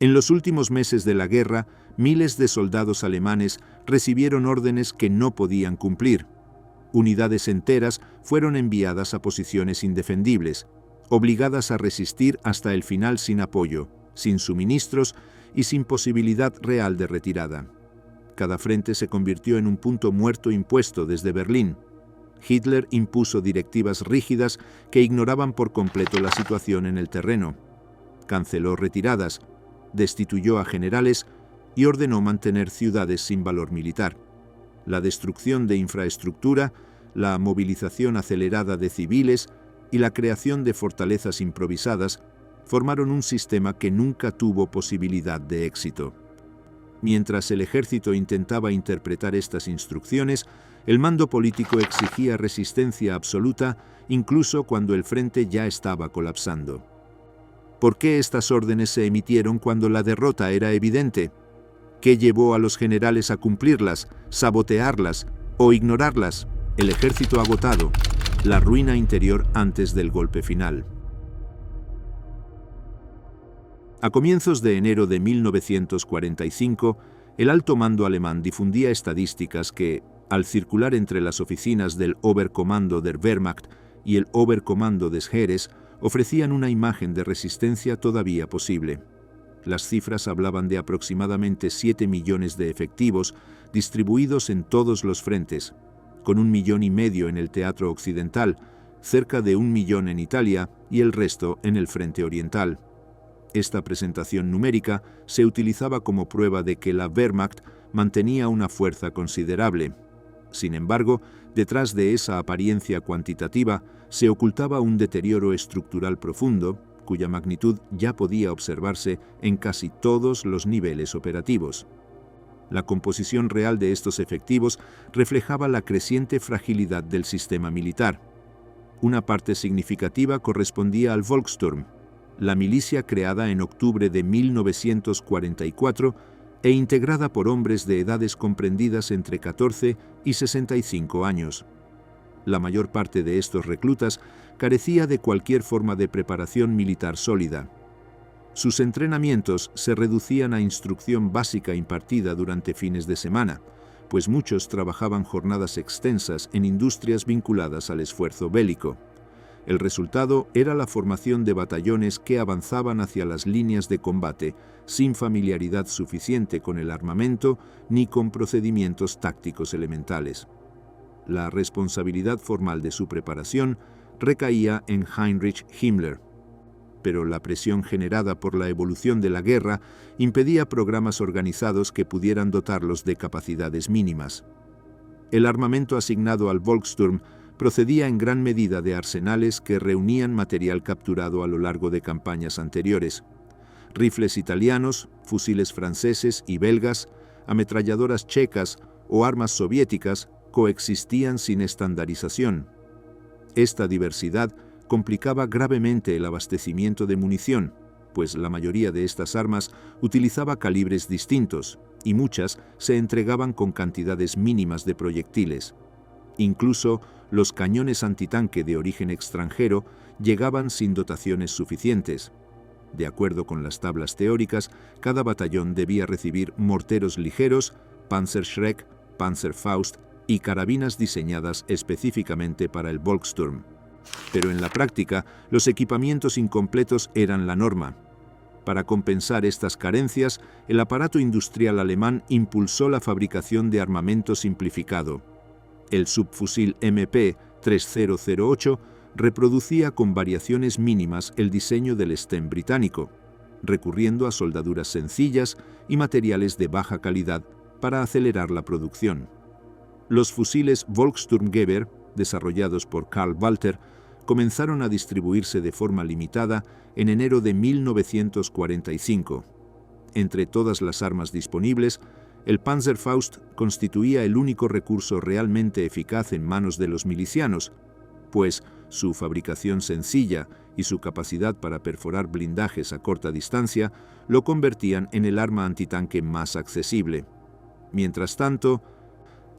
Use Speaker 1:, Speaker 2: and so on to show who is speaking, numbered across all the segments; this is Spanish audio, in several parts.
Speaker 1: En los últimos meses de la guerra, miles de soldados alemanes recibieron órdenes que no podían cumplir. Unidades enteras fueron enviadas a posiciones indefendibles, obligadas a resistir hasta el final sin apoyo, sin suministros y sin posibilidad real de retirada. Cada frente se convirtió en un punto muerto impuesto desde Berlín. Hitler impuso directivas rígidas que ignoraban por completo la situación en el terreno. Canceló retiradas, destituyó a generales y ordenó mantener ciudades sin valor militar. La destrucción de infraestructura, la movilización acelerada de civiles y la creación de fortalezas improvisadas formaron un sistema que nunca tuvo posibilidad de éxito. Mientras el ejército intentaba interpretar estas instrucciones, el mando político exigía resistencia absoluta incluso cuando el frente ya estaba colapsando. ¿Por qué estas órdenes se emitieron cuando la derrota era evidente? ¿Qué llevó a los generales a cumplirlas, sabotearlas o ignorarlas? El ejército agotado, la ruina interior antes del golpe final. A comienzos de enero de 1945, el alto mando alemán difundía estadísticas que, al circular entre las oficinas del Oberkommando der Wehrmacht y el Oberkommando des Heeres, ofrecían una imagen de resistencia todavía posible. Las cifras hablaban de aproximadamente 7 millones de efectivos distribuidos en todos los frentes, con 1,5 millones en el teatro occidental, cerca de 1 millón en Italia y el resto en el frente oriental. Esta presentación numérica se utilizaba como prueba de que la Wehrmacht mantenía una fuerza considerable. Sin embargo, detrás de esa apariencia cuantitativa se ocultaba un deterioro estructural profundo, cuya magnitud ya podía observarse en casi todos los niveles operativos. La composición real de estos efectivos reflejaba la creciente fragilidad del sistema militar. Una parte significativa correspondía al Volkssturm, la milicia creada en octubre de 1944 e integrada por hombres de edades comprendidas entre 14 y 65 años. La mayor parte de estos reclutas carecía de cualquier forma de preparación militar sólida. Sus entrenamientos se reducían a instrucción básica impartida durante fines de semana, pues muchos trabajaban jornadas extensas en industrias vinculadas al esfuerzo bélico. El resultado era la formación de batallones que avanzaban hacia las líneas de combate sin familiaridad suficiente con el armamento ni con procedimientos tácticos elementales. La responsabilidad formal de su preparación recaía en Heinrich Himmler, pero la presión generada por la evolución de la guerra impedía programas organizados que pudieran dotarlos de capacidades mínimas. El armamento asignado al Volkssturm procedía en gran medida de arsenales que reunían material capturado a lo largo de campañas anteriores. Rifles italianos, fusiles franceses y belgas, ametralladoras checas o armas soviéticas coexistían sin estandarización. Esta diversidad complicaba gravemente el abastecimiento de munición, pues la mayoría de estas armas utilizaba calibres distintos y muchas se entregaban con cantidades mínimas de proyectiles. Incluso los cañones antitanque de origen extranjero llegaban sin dotaciones suficientes. De acuerdo con las tablas teóricas, cada batallón debía recibir morteros ligeros, Panzerschreck, Panzerfaust y carabinas diseñadas específicamente para el Volkssturm. Pero en la práctica, los equipamientos incompletos eran la norma. Para compensar estas carencias, el aparato industrial alemán impulsó la fabricación de armamento simplificado. El subfusil MP-3008 reproducía con variaciones mínimas el diseño del Sten británico, recurriendo a soldaduras sencillas y materiales de baja calidad para acelerar la producción. Los fusiles Volkssturmgewehr, desarrollados por Karl Walter, comenzaron a distribuirse de forma limitada en enero de 1945. Entre todas las armas disponibles, el Panzerfaust constituía el único recurso realmente eficaz en manos de los milicianos, pues su fabricación sencilla y su capacidad para perforar blindajes a corta distancia lo convertían en el arma antitanque más accesible. Mientras tanto,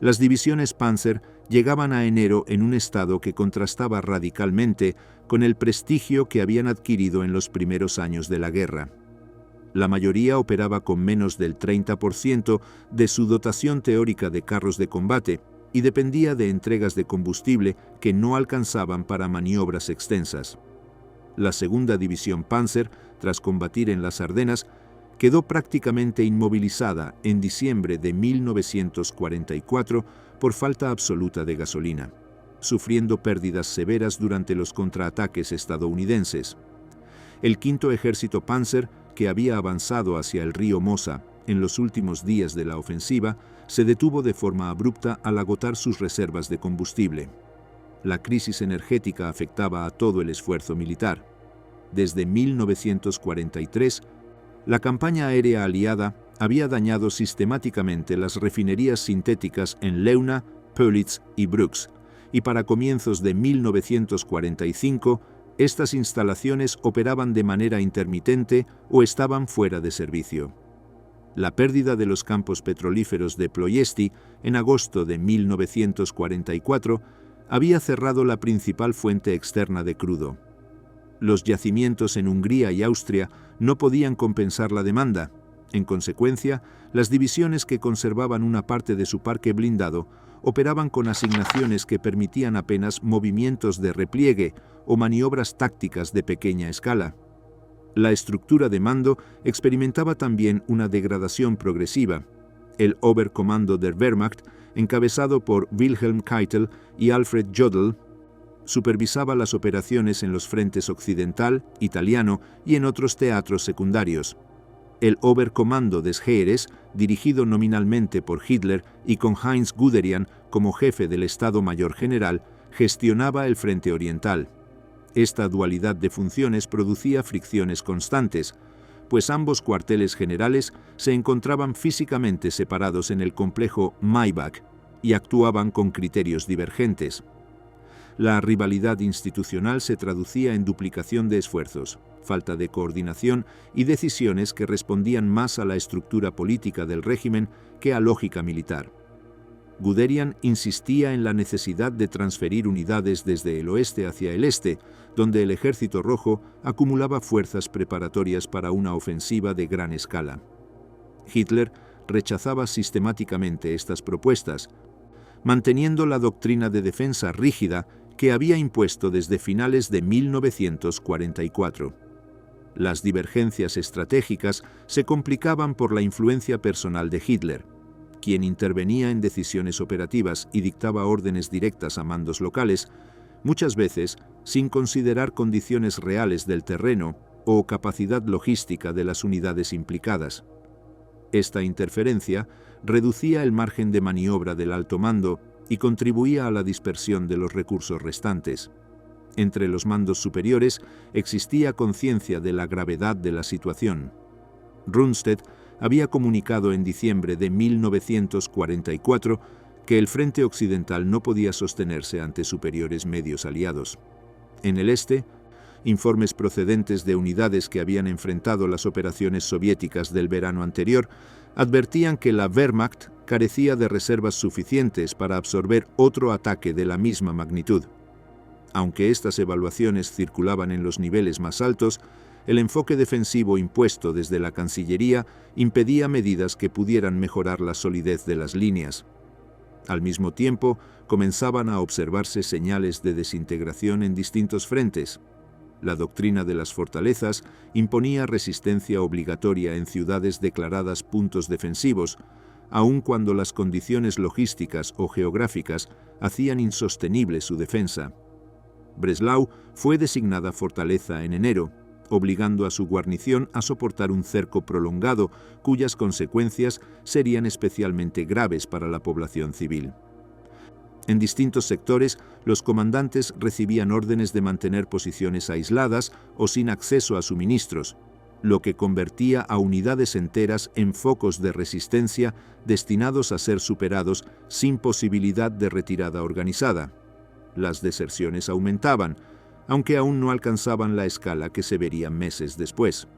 Speaker 1: las divisiones Panzer llegaban a enero en un estado que contrastaba radicalmente con el prestigio que habían adquirido en los primeros años de la guerra. La mayoría operaba con menos del 30% de su dotación teórica de carros de combate y dependía de entregas de combustible que no alcanzaban para maniobras extensas. La segunda división Panzer, tras combatir en las Ardenas, quedó prácticamente inmovilizada en diciembre de 1944 por falta absoluta de gasolina, sufriendo pérdidas severas durante los contraataques estadounidenses. El quinto ejército Panzer, que había avanzado hacia el río Mosa en los últimos días de la ofensiva, se detuvo de forma abrupta al agotar sus reservas de combustible. La crisis energética afectaba a todo el esfuerzo militar. Desde 1943, la campaña aérea aliada había dañado sistemáticamente las refinerías sintéticas en Leuna, Pölitz y Brooks, y para comienzos de 1945, estas instalaciones operaban de manera intermitente o estaban fuera de servicio. La pérdida de los campos petrolíferos de Ploiesti en agosto de 1944 había cerrado la principal fuente externa de crudo. Los yacimientos en Hungría y Austria no podían compensar la demanda. En consecuencia, las divisiones que conservaban una parte de su parque blindado operaban con asignaciones que permitían apenas movimientos de repliegue o maniobras tácticas de pequeña escala. La estructura de mando experimentaba también una degradación progresiva. El Oberkommando der Wehrmacht, encabezado por Wilhelm Keitel y Alfred Jodl, supervisaba las operaciones en los frentes occidental, italiano y en otros teatros secundarios. El Oberkommando des Heeres, dirigido nominalmente por Hitler y con Heinz Guderian como jefe del Estado Mayor General, gestionaba el frente oriental. Esta dualidad de funciones producía fricciones constantes, pues ambos cuarteles generales se encontraban físicamente separados en el complejo Maybach y actuaban con criterios divergentes. La rivalidad institucional se traducía en duplicación de esfuerzos, falta de coordinación y decisiones que respondían más a la estructura política del régimen que a lógica militar. Guderian insistía en la necesidad de transferir unidades desde el oeste hacia el este, donde el Ejército Rojo acumulaba fuerzas preparatorias para una ofensiva de gran escala. Hitler rechazaba sistemáticamente estas propuestas, manteniendo la doctrina de defensa rígida que había impuesto desde finales de 1944. Las divergencias estratégicas se complicaban por la influencia personal de Hitler, quien intervenía en decisiones operativas y dictaba órdenes directas a mandos locales, muchas veces sin considerar condiciones reales del terreno o capacidad logística de las unidades implicadas. Esta interferencia reducía el margen de maniobra del alto mando y contribuía a la dispersión de los recursos restantes. Entre los mandos superiores existía conciencia de la gravedad de la situación. Rundstedt había comunicado en diciembre de 1944 que el frente occidental no podía sostenerse ante superiores medios aliados. En el este, informes procedentes de unidades que habían enfrentado las operaciones soviéticas del verano anterior advertían que la Wehrmacht carecía de reservas suficientes para absorber otro ataque de la misma magnitud. Aunque estas evaluaciones circulaban en los niveles más altos, el enfoque defensivo impuesto desde la Cancillería impedía medidas que pudieran mejorar la solidez de las líneas. Al mismo tiempo, comenzaban a observarse señales de desintegración en distintos frentes. La doctrina de las fortalezas imponía resistencia obligatoria en ciudades declaradas puntos defensivos, aun cuando las condiciones logísticas o geográficas hacían insostenible su defensa. Breslau fue designada fortaleza en enero, obligando a su guarnición a soportar un cerco prolongado cuyas consecuencias serían especialmente graves para la población civil. En distintos sectores, los comandantes recibían órdenes de mantener posiciones aisladas o sin acceso a suministros, lo que convertía a unidades enteras en focos de resistencia destinados a ser superados sin posibilidad de retirada organizada. Las deserciones aumentaban, aunque aún no alcanzaban la escala que se vería meses después.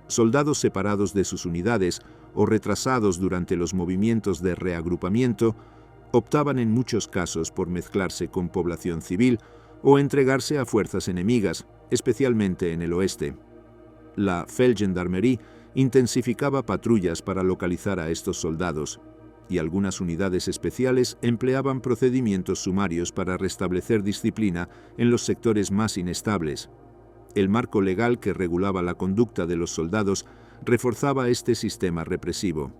Speaker 1: Soldados separados de sus unidades o retrasados durante los movimientos de reagrupamiento optaban en muchos casos por mezclarse con población civil o entregarse a fuerzas enemigas, especialmente en el oeste. La Feldgendarmerie intensificaba patrullas para localizar a estos soldados, y algunas unidades especiales empleaban procedimientos sumarios para restablecer disciplina en los sectores más inestables. El marco legal que regulaba la conducta de los soldados reforzaba este sistema represivo.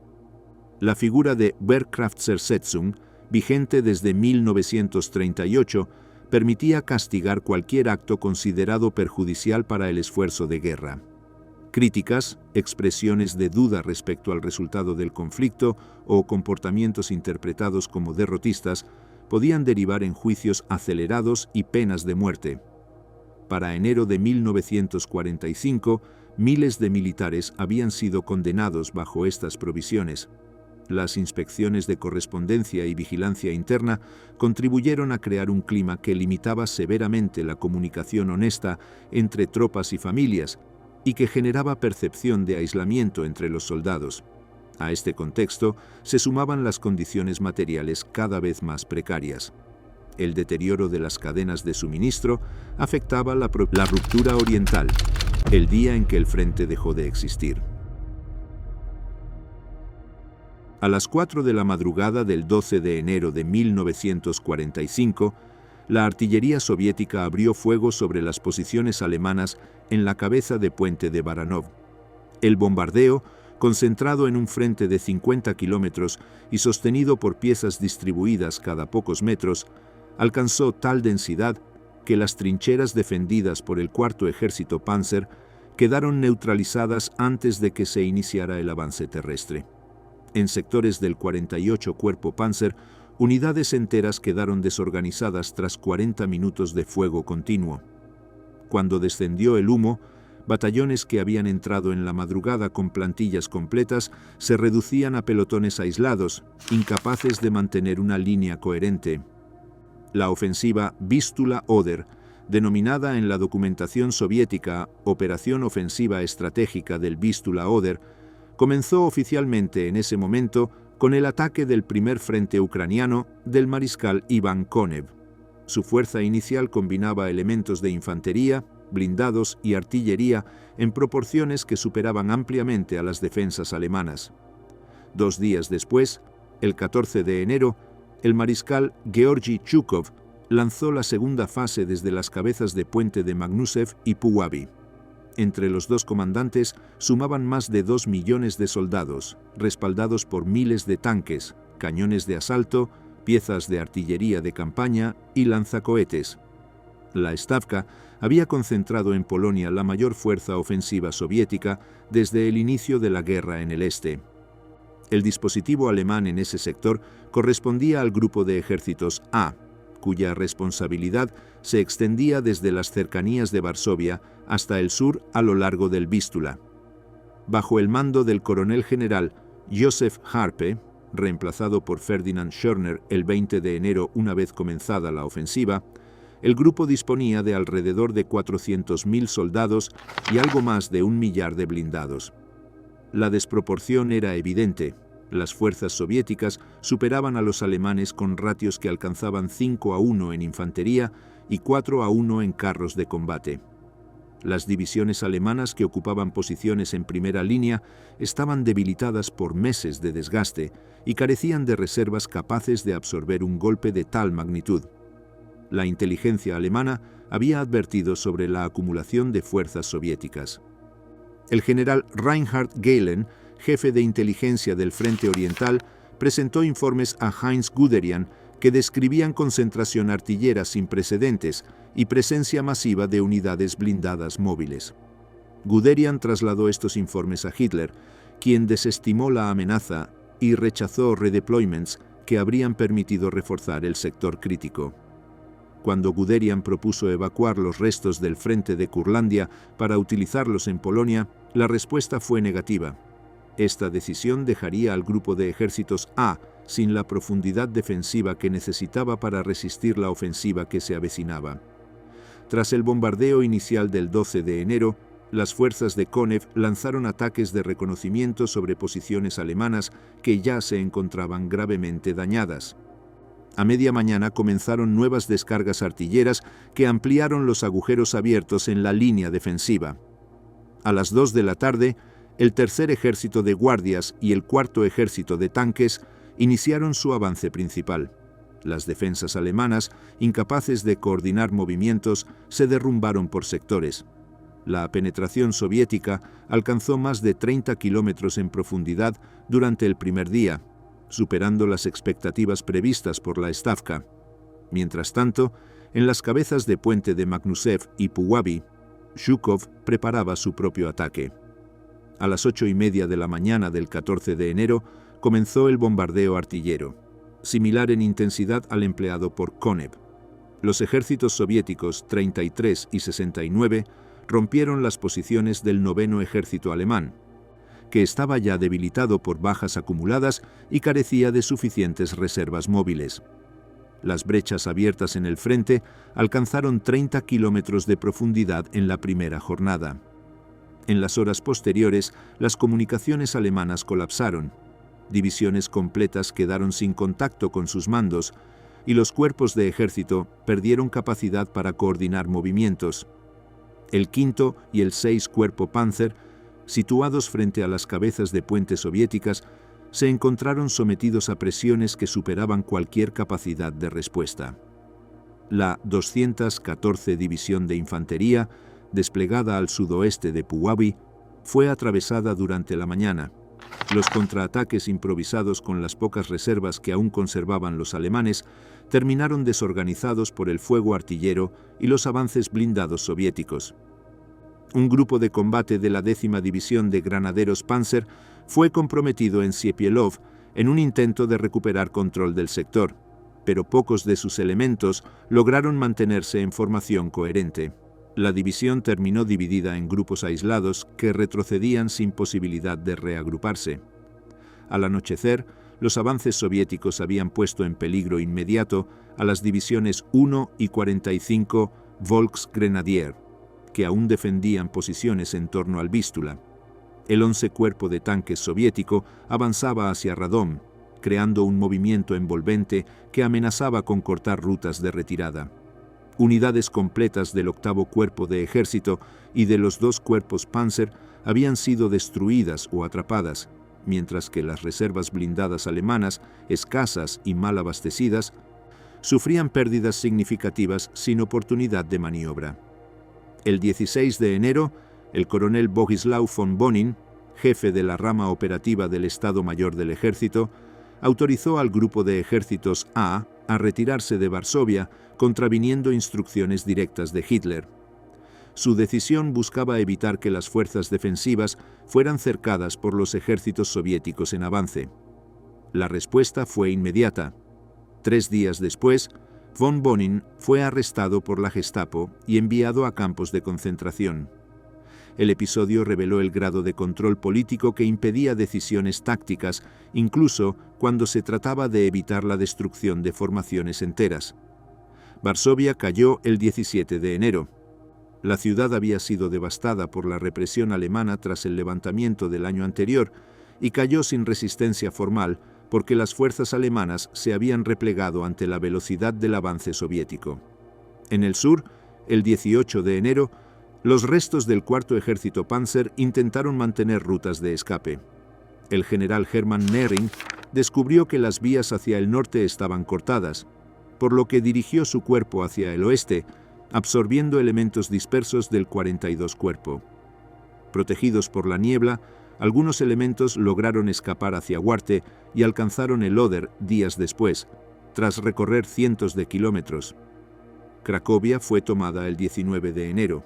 Speaker 1: La figura de Wehrkraftzersetzung, vigente desde 1938, permitía castigar cualquier acto considerado perjudicial para el esfuerzo de guerra. Críticas, expresiones de duda respecto al resultado del conflicto o comportamientos interpretados como derrotistas podían derivar en juicios acelerados y penas de muerte. Para enero de 1945, miles de militares habían sido condenados bajo estas provisiones. Las inspecciones de correspondencia y vigilancia interna contribuyeron a crear un clima que limitaba severamente la comunicación honesta entre tropas y familias y que generaba percepción de aislamiento entre los soldados. A este contexto se sumaban las condiciones materiales cada vez más precarias. El deterioro de las cadenas de suministro afectaba la ruptura oriental, el día en que el frente dejó de existir. A las 4 de la madrugada del 12 de enero de 1945, la artillería soviética abrió fuego sobre las posiciones alemanas en la cabeza de puente de Baranov. El bombardeo, concentrado en un frente de 50 kilómetros y sostenido por piezas distribuidas cada pocos metros, alcanzó tal densidad que las trincheras defendidas por el Cuarto Ejército Panzer quedaron neutralizadas antes de que se iniciara el avance terrestre. En sectores del 48 Cuerpo Panzer, unidades enteras quedaron desorganizadas tras 40 minutos de fuego continuo. Cuando descendió el humo, batallones que habían entrado en la madrugada con plantillas completas se reducían a pelotones aislados, incapaces de mantener una línea coherente. La ofensiva Vístula-Oder, denominada en la documentación soviética Operación Ofensiva Estratégica del Vístula-Oder, comenzó oficialmente en ese momento con el ataque del primer frente ucraniano del mariscal Iván Konev. Su fuerza inicial combinaba elementos de infantería, blindados y artillería en proporciones que superaban ampliamente a las defensas alemanas. 2 días después, el 14 de enero, el mariscal Georgi Chukov lanzó la segunda fase desde las cabezas de puente de Magnusev y Puławy. Entre los dos comandantes sumaban más de 2 millones de soldados, respaldados por miles de tanques, cañones de asalto, piezas de artillería de campaña y lanzacohetes. La Stavka había concentrado en Polonia la mayor fuerza ofensiva soviética desde el inicio de la guerra en el este. El dispositivo alemán en ese sector correspondía al grupo de ejércitos A, cuya responsabilidad se extendía desde las cercanías de Varsovia hasta el sur a lo largo del Vístula. Bajo el mando del coronel general Josef Harpe, reemplazado por Ferdinand Schörner el 20 de enero una vez comenzada la ofensiva, el grupo disponía de alrededor de 400.000 soldados y algo más de 1 millar de blindados. La desproporción era evidente. Las fuerzas soviéticas superaban a los alemanes con ratios que alcanzaban 5-1 en infantería y 4-1 en carros de combate. Las divisiones alemanas que ocupaban posiciones en primera línea estaban debilitadas por meses de desgaste y carecían de reservas capaces de absorber un golpe de tal magnitud. La inteligencia alemana había advertido sobre la acumulación de fuerzas soviéticas. El general Reinhard Gehlen, jefe de inteligencia del Frente Oriental, presentó informes a Heinz Guderian que describían concentración artillera sin precedentes y presencia masiva de unidades blindadas móviles. Guderian trasladó estos informes a Hitler, quien desestimó la amenaza y rechazó redeployments que habrían permitido reforzar el sector crítico. Cuando Guderian propuso evacuar los restos del frente de Curlandia para utilizarlos en Polonia, la respuesta fue negativa. Esta decisión dejaría al grupo de ejércitos A sin la profundidad defensiva que necesitaba para resistir la ofensiva que se avecinaba. Tras el bombardeo inicial del 12 de enero, las fuerzas de Konev lanzaron ataques de reconocimiento sobre posiciones alemanas que ya se encontraban gravemente dañadas. A media mañana comenzaron nuevas descargas artilleras que ampliaron los agujeros abiertos en la línea defensiva. A las 2 de la tarde, el tercer ejército de guardias y el cuarto ejército de tanques iniciaron su avance principal. Las defensas alemanas, incapaces de coordinar movimientos, se derrumbaron por sectores. La penetración soviética alcanzó más de 30 kilómetros en profundidad durante el primer día, superando las expectativas previstas por la Stavka. Mientras tanto, en las cabezas de puente de Magnusev y Puławy, Zhukov preparaba su propio ataque. A las 8:30 de la mañana del 14 de enero comenzó el bombardeo artillero, similar en intensidad al empleado por Konev. Los ejércitos soviéticos 33 y 69 rompieron las posiciones del noveno ejército alemán, que estaba ya debilitado por bajas acumuladas y carecía de suficientes reservas móviles. Las brechas abiertas en el frente alcanzaron 30 kilómetros de profundidad en la primera jornada. En las horas posteriores, las comunicaciones alemanas colapsaron. Divisiones completas quedaron sin contacto con sus mandos y los cuerpos de ejército perdieron capacidad para coordinar movimientos. El quinto y el 6 Cuerpo Panzer, situados frente a las cabezas de puente soviéticas, se encontraron sometidos a presiones que superaban cualquier capacidad de respuesta. La 214 División de Infantería, desplegada al sudoeste de Puławy, fue atravesada durante la mañana. Los contraataques improvisados con las pocas reservas que aún conservaban los alemanes terminaron desorganizados por el fuego artillero y los avances blindados soviéticos. Un grupo de combate de la 10ª División de Granaderos Panzer fue comprometido en Siepielov en un intento de recuperar control del sector, pero pocos de sus elementos lograron mantenerse en formación coherente. La división terminó dividida en grupos aislados que retrocedían sin posibilidad de reagruparse. Al anochecer, los avances soviéticos habían puesto en peligro inmediato a las divisiones 1 y 45 Volksgrenadier, que aún defendían posiciones en torno al Vístula. El 11 Cuerpo de Tanques soviético avanzaba hacia Radom, creando un movimiento envolvente que amenazaba con cortar rutas de retirada. Unidades completas del 8º Cuerpo de Ejército y de los 2 Cuerpos Panzer habían sido destruidas o atrapadas, mientras que las reservas blindadas alemanas, escasas y mal abastecidas, sufrían pérdidas significativas sin oportunidad de maniobra. El 16 de enero, el coronel Bogislaw von Bonin, jefe de la rama operativa del Estado Mayor del Ejército, autorizó al grupo de ejércitos A a retirarse de Varsovia, contraviniendo instrucciones directas de Hitler. Su decisión buscaba evitar que las fuerzas defensivas fueran cercadas por los ejércitos soviéticos en avance. La respuesta fue inmediata. 3 días después, von Bonin fue arrestado por la Gestapo y enviado a campos de concentración. El episodio reveló el grado de control político que impedía decisiones tácticas, incluso cuando se trataba de evitar la destrucción de formaciones enteras. Varsovia cayó el 17 de enero. La ciudad había sido devastada por la represión alemana tras el levantamiento del año anterior y cayó sin resistencia formal porque las fuerzas alemanas se habían replegado ante la velocidad del avance soviético. En el sur, el 18 de enero, los restos del 4º Ejército Panzer intentaron mantener rutas de escape. El general Hermann Göring descubrió que las vías hacia el norte estaban cortadas, por lo que dirigió su cuerpo hacia el oeste, absorbiendo elementos dispersos del 42 Cuerpo. Protegidos por la niebla, algunos elementos lograron escapar hacia Huarte y alcanzaron el Oder días después, tras recorrer cientos de kilómetros. Cracovia fue tomada el 19 de enero.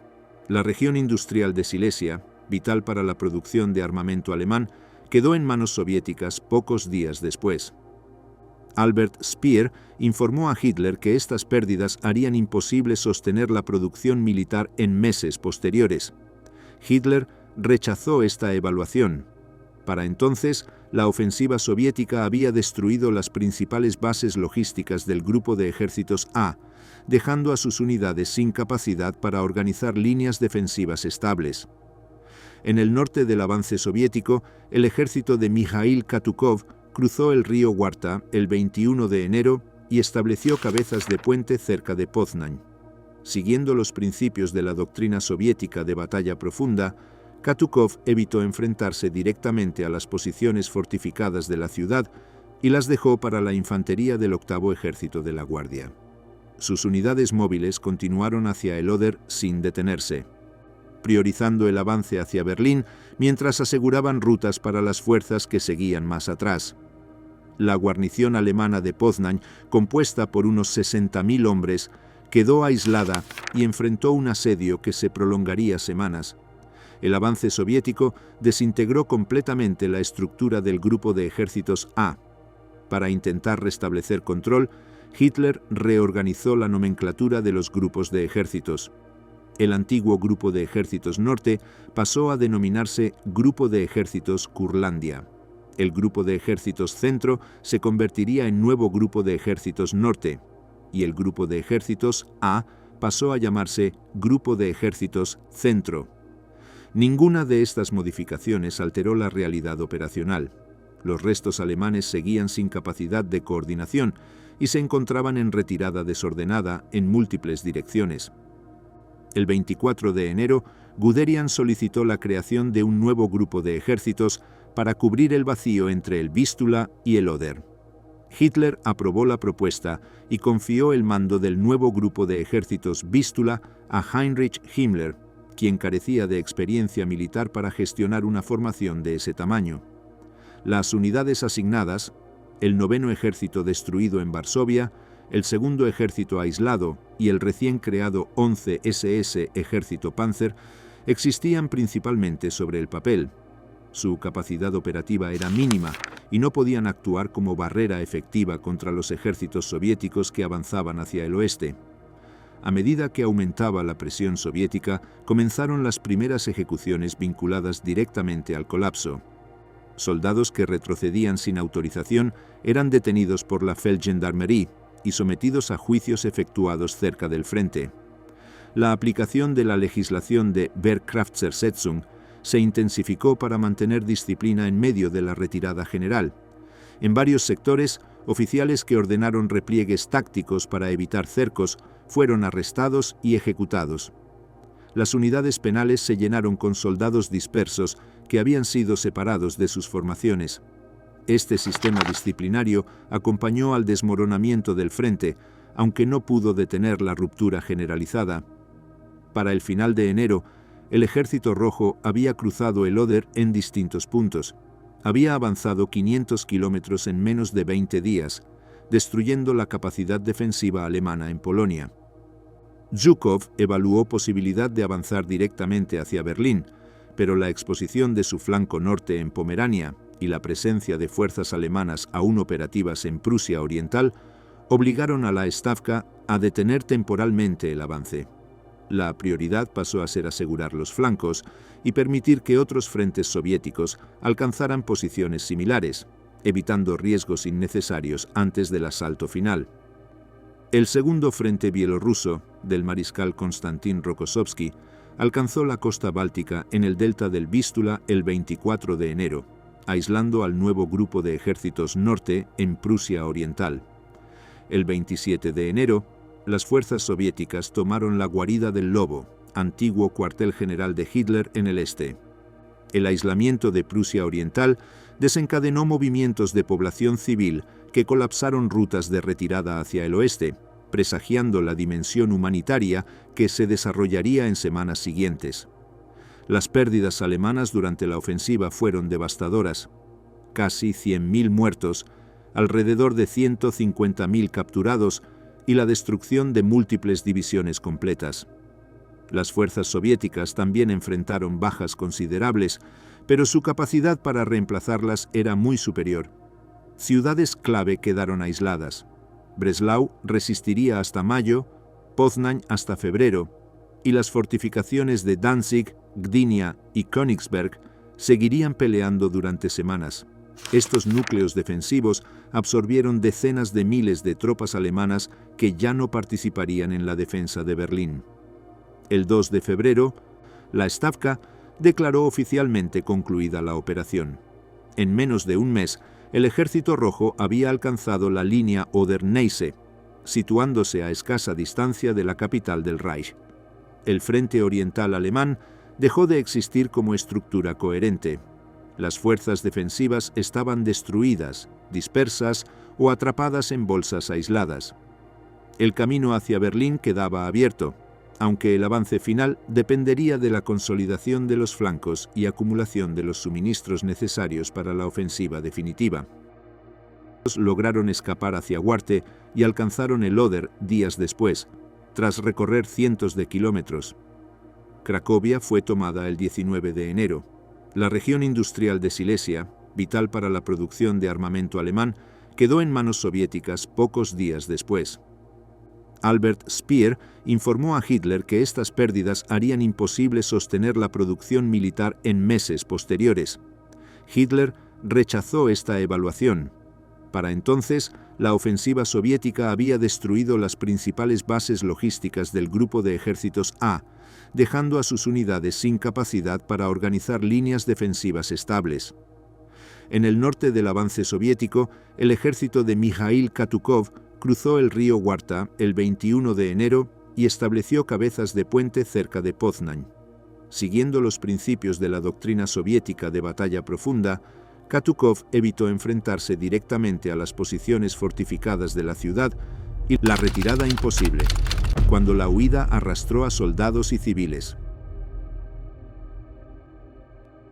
Speaker 1: La región industrial de Silesia, vital para la producción de armamento alemán, quedó en manos soviéticas pocos días después. Albert Speer informó a Hitler que estas pérdidas harían imposible sostener la producción militar en meses posteriores. Hitler rechazó esta evaluación. Para entonces, la ofensiva soviética había destruido las principales bases logísticas del grupo de ejércitos A, dejando a sus unidades sin capacidad para organizar líneas defensivas estables. En el norte del avance soviético, el ejército de Mikhail Katukov cruzó el río Warta el 21 de enero y estableció cabezas de puente cerca de Poznań. Siguiendo los principios de la doctrina soviética de batalla profunda, Katukov evitó enfrentarse directamente a las posiciones fortificadas de la ciudad y las dejó para la infantería del 8º Ejército de la Guardia. Sus unidades móviles continuaron hacia el Oder sin detenerse, priorizando el avance hacia Berlín mientras aseguraban rutas para las fuerzas que seguían más atrás. La guarnición alemana de Poznań, compuesta por unos 60.000 hombres, quedó aislada y enfrentó un asedio que se prolongaría semanas. El avance soviético desintegró completamente la estructura del grupo de ejércitos A. Para intentar restablecer control, Hitler reorganizó la nomenclatura de los grupos de ejércitos. El antiguo Grupo de Ejércitos Norte pasó a denominarse Grupo de Ejércitos Kurlandia. El Grupo de Ejércitos Centro se convertiría en nuevo Grupo de Ejércitos Norte, y el Grupo de Ejércitos A pasó a llamarse Grupo de Ejércitos Centro. Ninguna de estas modificaciones alteró la realidad operacional. Los restos alemanes seguían sin capacidad de coordinación y se encontraban en retirada desordenada en múltiples direcciones. El 24 de enero, Guderian solicitó la creación de un nuevo grupo de ejércitos para cubrir el vacío entre el Vístula y el Oder. Hitler aprobó la propuesta y confió el mando del nuevo grupo de ejércitos Vístula a Heinrich Himmler, quien carecía de experiencia militar para gestionar una formación de ese tamaño. Las unidades asignadas, el 9º Ejército destruido en Varsovia, el 2º Ejército aislado y el recién creado 11 SS Ejército Panzer, existían principalmente sobre el papel. Su capacidad operativa era mínima y no podían actuar como barrera efectiva contra los ejércitos soviéticos que avanzaban hacia el oeste. A medida que aumentaba la presión soviética, comenzaron las primeras ejecuciones vinculadas directamente al colapso. Soldados que retrocedían sin autorización eran detenidos por la Feldgendarmerie y sometidos a juicios efectuados cerca del frente. La aplicación de la legislación de Wehrkraftzersetzung se intensificó para mantener disciplina en medio de la retirada general. En varios sectores, oficiales que ordenaron repliegues tácticos para evitar cercos fueron arrestados y ejecutados. Las unidades penales se llenaron con soldados dispersos que habían sido separados de sus formaciones. Este sistema disciplinario acompañó al desmoronamiento del frente, aunque no pudo detener la ruptura generalizada. Para el final de enero, el Ejército Rojo había cruzado el Oder en distintos puntos. Había avanzado 500 kilómetros en menos de 20 días, destruyendo la capacidad defensiva alemana en Polonia. Zhukov evaluó posibilidad de avanzar directamente hacia Berlín, pero la exposición de su flanco norte en Pomerania y la presencia de fuerzas alemanas aún operativas en Prusia Oriental obligaron a la Stavka a detener temporalmente el avance. La prioridad pasó a ser asegurar los flancos y permitir que otros frentes soviéticos alcanzaran posiciones similares, evitando riesgos innecesarios antes del asalto final. El segundo frente bielorruso, del mariscal Konstantin Rokossovski, alcanzó la costa báltica en el delta del Vístula el 24 de enero, aislando al nuevo grupo de ejércitos norte en Prusia Oriental. El 27 de enero, las fuerzas soviéticas tomaron la guarida del Lobo, antiguo cuartel general de Hitler en el este. El aislamiento de Prusia Oriental desencadenó movimientos de población civil que colapsaron rutas de retirada hacia el oeste, presagiando la dimensión humanitaria que se desarrollaría en semanas siguientes. Las pérdidas alemanas durante la ofensiva fueron devastadoras. Casi 100.000 muertos, alrededor de 150.000 capturados y la destrucción de múltiples divisiones completas. Las fuerzas soviéticas también enfrentaron bajas considerables, pero su capacidad para reemplazarlas era muy superior. Ciudades clave quedaron aisladas. Breslau resistiría hasta mayo, Poznań hasta febrero, y las fortificaciones de Danzig, Gdynia y Königsberg seguirían peleando durante semanas. Estos núcleos defensivos absorbieron decenas de miles de tropas alemanas que ya no participarían en la defensa de Berlín. El 2 de febrero, la Stavka declaró oficialmente concluida la operación. En menos de un mes, el Ejército Rojo había alcanzado la línea Oder-Neisse, situándose a escasa distancia de la capital del Reich. El frente oriental alemán dejó de existir como estructura coherente. Las fuerzas defensivas estaban destruidas, dispersas o atrapadas en bolsas aisladas. El camino hacia Berlín quedaba abierto, aunque el avance final dependería de la consolidación de los flancos y acumulación de los suministros necesarios para la ofensiva definitiva. Lograron escapar hacia Huarte y alcanzaron el Oder días después, tras recorrer cientos de kilómetros. Cracovia fue tomada el 19 de enero. La región industrial de Silesia, vital para la producción de armamento alemán, quedó en manos soviéticas pocos días después. Albert Speer informó a Hitler que estas pérdidas harían imposible sostener la producción militar en meses posteriores. Hitler rechazó esta evaluación. Para entonces, la ofensiva soviética había destruido las principales bases logísticas del Grupo de Ejércitos A, dejando a sus unidades sin capacidad para organizar líneas defensivas estables. En el norte del avance soviético, el ejército de Mikhail Katukov cruzó el río Warta el 21 de enero y estableció cabezas de puente cerca de Poznań. Siguiendo los principios de la doctrina soviética de batalla profunda, Katukov evitó enfrentarse directamente a las posiciones fortificadas de la ciudad y la retirada imposible, cuando la huida arrastró a soldados y civiles.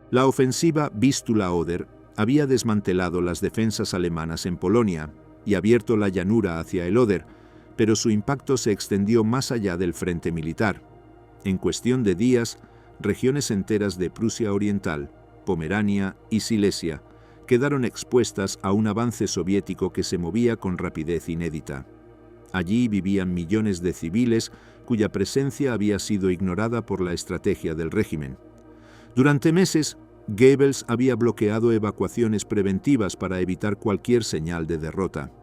Speaker 1: La ofensiva Vístula-Oder había desmantelado las defensas alemanas en Polonia y abierto la llanura hacia el Oder, pero su impacto se extendió más allá del frente militar. En cuestión de días, regiones enteras de Prusia Oriental, Pomerania y Silesia quedaron expuestas a un avance soviético que se movía con rapidez inédita. Allí vivían millones de civiles cuya presencia había sido ignorada por la estrategia del régimen. Durante meses, Goebbels había bloqueado evacuaciones preventivas para evitar cualquier señal de derrota.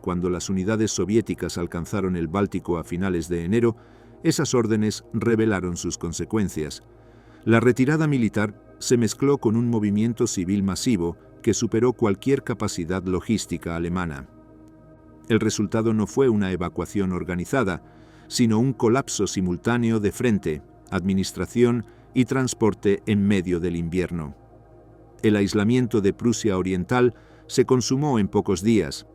Speaker 1: Cuando las unidades soviéticas alcanzaron el Báltico a finales de enero, esas órdenes revelaron sus consecuencias. La retirada militar se mezcló con un movimiento civil masivo que superó cualquier capacidad logística alemana. El resultado no fue una evacuación organizada, sino un colapso simultáneo de frente, administración y transporte en medio del invierno. El aislamiento de Prusia Oriental se consumó en pocos días.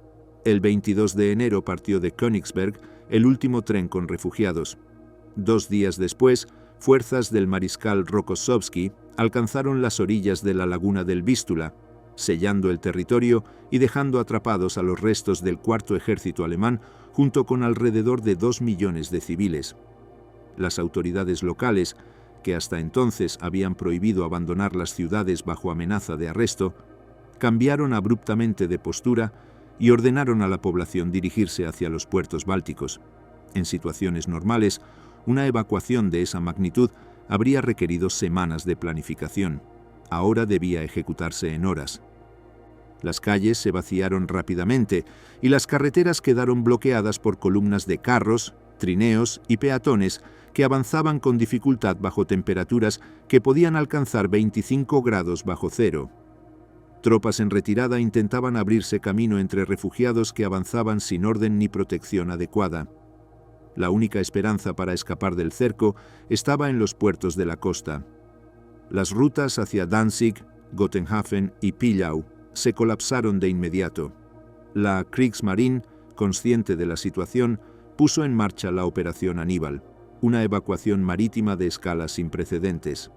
Speaker 1: El 22 de enero partió de Königsberg el último tren con refugiados. 2 días después, fuerzas del mariscal Rokossovski alcanzaron las orillas de la laguna del Vístula, sellando el territorio y dejando atrapados a los restos del Cuarto Ejército alemán junto con alrededor de 2 millones de civiles. Las autoridades locales, que hasta entonces habían prohibido abandonar las ciudades bajo amenaza de arresto, cambiaron abruptamente de postura y ordenaron a la población dirigirse hacia los puertos bálticos. En situaciones normales, una evacuación de esa magnitud habría requerido semanas de planificación. Ahora debía ejecutarse en horas. Las calles se vaciaron rápidamente y las carreteras quedaron bloqueadas por columnas de carros, trineos y peatones que avanzaban con dificultad bajo temperaturas que podían alcanzar 25 grados bajo cero. Tropas en retirada intentaban abrirse camino entre refugiados que avanzaban sin orden ni protección adecuada. La única esperanza para escapar del cerco estaba en los puertos de la costa. Las rutas hacia Danzig, Gotenhafen y Pillau se colapsaron de inmediato. La Kriegsmarine, consciente de la situación, puso en marcha la Operación Aníbal, una evacuación marítima de escala sin precedentes.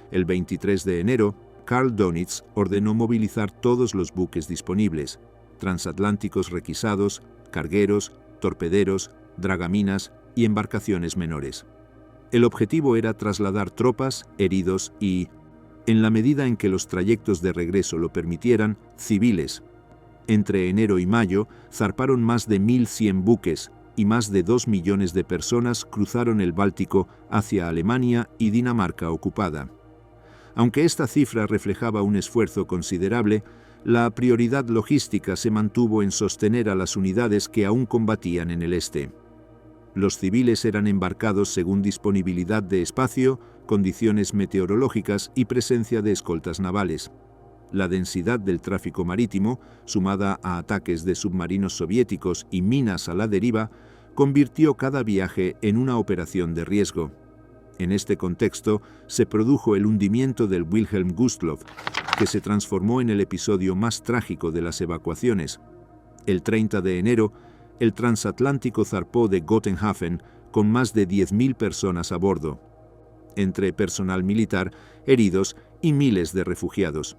Speaker 1: El 23 de enero, Karl Dönitz ordenó movilizar todos los buques disponibles, transatlánticos requisados, cargueros, torpederos, dragaminas y embarcaciones menores. El objetivo era trasladar tropas, heridos y, en la medida en que los trayectos de regreso lo permitieran, civiles. Entre enero y mayo zarparon más de 1.100 buques y más de 2 millones de personas cruzaron el Báltico hacia Alemania y Dinamarca ocupada. Aunque esta cifra reflejaba un esfuerzo considerable, la prioridad logística se mantuvo en sostener a las unidades que aún combatían en el este. Los civiles eran embarcados según disponibilidad de espacio, condiciones meteorológicas y presencia de escoltas navales. La densidad del tráfico marítimo, sumada a ataques de submarinos soviéticos y minas a la deriva, convirtió cada viaje en una operación de riesgo. En este contexto se produjo el hundimiento del Wilhelm Gustloff, que se transformó en el episodio más trágico de las evacuaciones. El 30 de enero, el transatlántico zarpó de Gotenhafen con más de 10.000 personas a bordo, entre personal militar, heridos y miles de refugiados.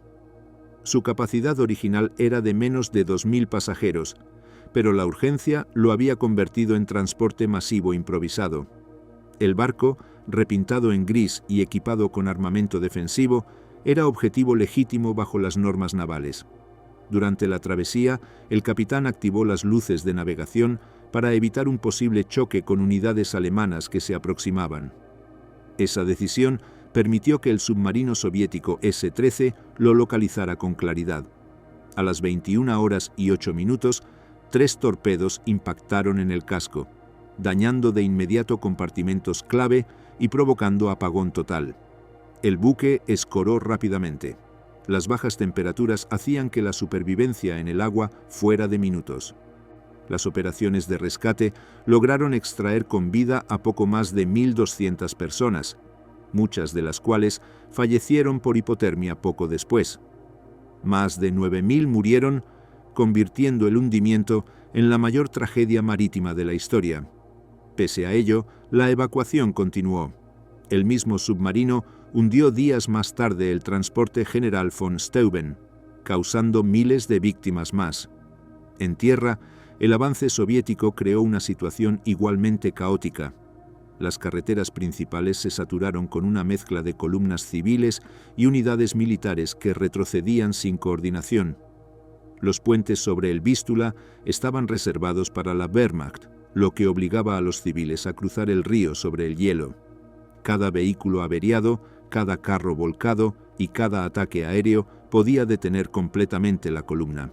Speaker 1: Su capacidad original era de menos de 2.000 pasajeros, pero la urgencia lo había convertido en transporte masivo improvisado. El barco, repintado en gris y equipado con armamento defensivo, era objetivo legítimo bajo las normas navales. Durante la travesía, el capitán activó las luces de navegación para evitar un posible choque con unidades alemanas que se aproximaban. Esa decisión permitió que el submarino soviético S-13 lo localizara con claridad. A las 21:08, 3 torpedos impactaron en el casco, dañando de inmediato compartimentos clave y provocando apagón total. El buque escoró rápidamente. Las bajas temperaturas hacían que la supervivencia en el agua fuera de minutos. Las operaciones de rescate lograron extraer con vida a poco más de 1.200 personas, muchas de las cuales fallecieron por hipotermia poco después. Más de 9.000 murieron, convirtiendo el hundimiento en la mayor tragedia marítima de la historia. Pese a ello, la evacuación continuó. El mismo submarino hundió días más tarde el transporte General von Steuben, causando miles de víctimas más. En tierra, el avance soviético creó una situación igualmente caótica. Las carreteras principales se saturaron con una mezcla de columnas civiles y unidades militares que retrocedían sin coordinación. Los puentes sobre el Vístula estaban reservados para la Wehrmacht, lo que obligaba a los civiles a cruzar el río sobre el hielo. Cada vehículo averiado, cada carro volcado y cada ataque aéreo podía detener completamente la columna.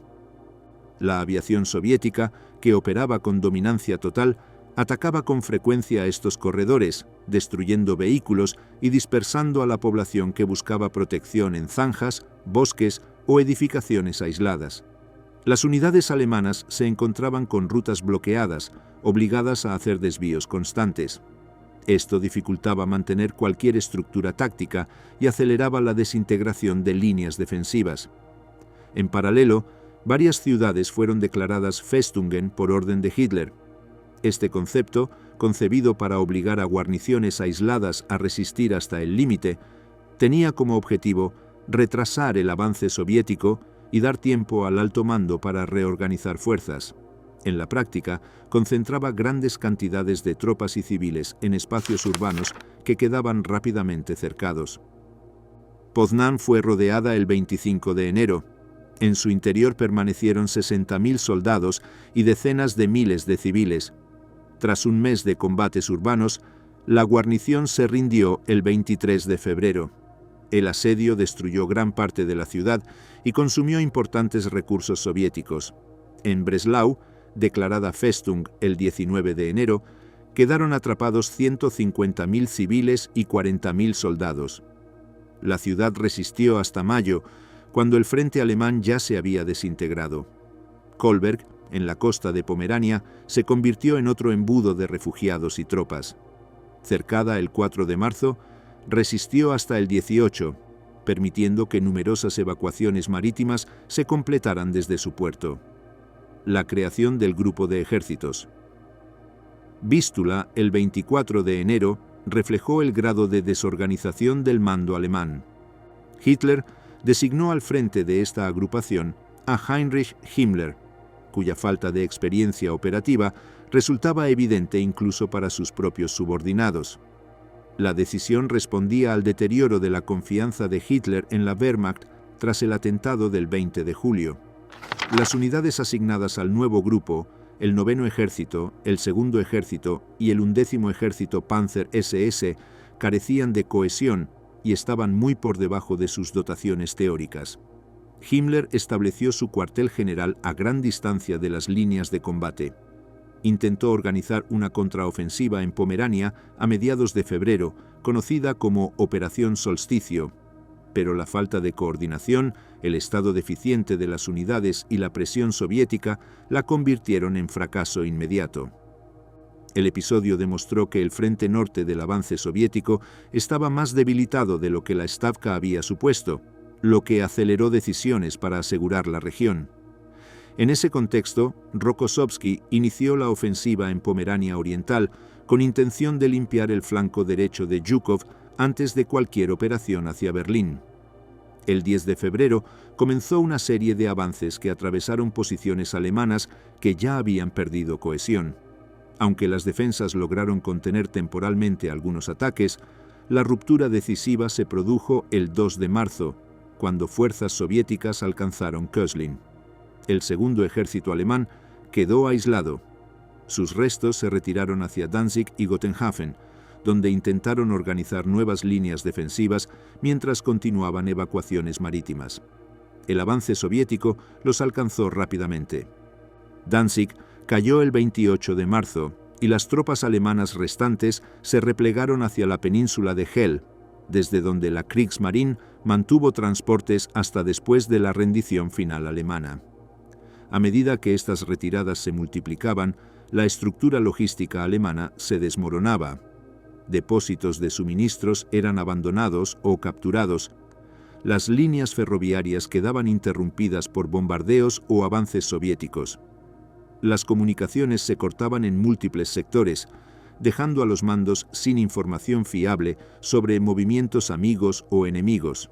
Speaker 1: La aviación soviética, que operaba con dominancia total, atacaba con frecuencia estos corredores, destruyendo vehículos y dispersando a la población que buscaba protección en zanjas, bosques o edificaciones aisladas. Las unidades alemanas se encontraban con rutas bloqueadas, obligadas a hacer desvíos constantes. Esto dificultaba mantener cualquier estructura táctica y aceleraba la desintegración de líneas defensivas. En paralelo, varias ciudades fueron declaradas Festungen por orden de Hitler. Este concepto, concebido para obligar a guarniciones aisladas a resistir hasta el límite, tenía como objetivo retrasar el avance soviético y dar tiempo al alto mando para reorganizar fuerzas. En la práctica, concentraba grandes cantidades de tropas y civiles en espacios urbanos que quedaban rápidamente cercados. Poznań fue rodeada el 25 de enero. En su interior permanecieron 60.000 soldados y decenas de miles de civiles. Tras un mes de combates urbanos, la guarnición se rindió el 23 de febrero. El asedio destruyó gran parte de la ciudad y consumió importantes recursos soviéticos. En Breslau, declarada Festung el 19 de enero, quedaron atrapados 150.000 civiles y 40.000 soldados. La ciudad resistió hasta mayo, cuando el frente alemán ya se había desintegrado. Kolberg, en la costa de Pomerania, se convirtió en otro embudo de refugiados y tropas. Cercada el 4 de marzo, resistió hasta el 18, permitiendo que numerosas evacuaciones marítimas se completaran desde su puerto. La creación del grupo de ejércitos. Vístula, el 24 de enero, reflejó el grado de desorganización del mando alemán. Hitler designó al frente de esta agrupación a Heinrich Himmler, cuya falta de experiencia operativa resultaba evidente incluso para sus propios subordinados. La decisión respondía al deterioro de la confianza de Hitler en la Wehrmacht tras el atentado del 20 de julio. Las unidades asignadas al nuevo grupo, el 9º Ejército, el 2º Ejército y el 11º Ejército Panzer SS, carecían de cohesión y estaban muy por debajo de sus dotaciones teóricas. Himmler estableció su cuartel general a gran distancia de las líneas de combate. Intentó organizar una contraofensiva en Pomerania a mediados de febrero, conocida como Operación Solsticio, pero la falta de coordinación, el estado deficiente de las unidades y la presión soviética la convirtieron en fracaso inmediato. El episodio demostró que el frente norte del avance soviético estaba más debilitado de lo que la Stavka había supuesto, lo que aceleró decisiones para asegurar la región. En ese contexto, Rokossovski inició la ofensiva en Pomerania Oriental con intención de limpiar el flanco derecho de Zhukov antes de cualquier operación hacia Berlín. El 10 de febrero comenzó una serie de avances que atravesaron posiciones alemanas que ya habían perdido cohesión. Aunque las defensas lograron contener temporalmente algunos ataques, la ruptura decisiva se produjo el 2 de marzo, cuando fuerzas soviéticas alcanzaron Köslin. El segundo ejército alemán quedó aislado. Sus restos se retiraron hacia Danzig y Gotenhafen, donde intentaron organizar nuevas líneas defensivas mientras continuaban evacuaciones marítimas. El avance soviético los alcanzó rápidamente. Danzig cayó el 28 de marzo y las tropas alemanas restantes se replegaron hacia la península de Hel, desde donde la Kriegsmarine mantuvo transportes hasta después de la rendición final alemana. A medida que estas retiradas se multiplicaban, la estructura logística alemana se desmoronaba. Depósitos de suministros eran abandonados o capturados. Las líneas ferroviarias quedaban interrumpidas por bombardeos o avances soviéticos. Las comunicaciones se cortaban en múltiples sectores, dejando a los mandos sin información fiable sobre movimientos amigos o enemigos.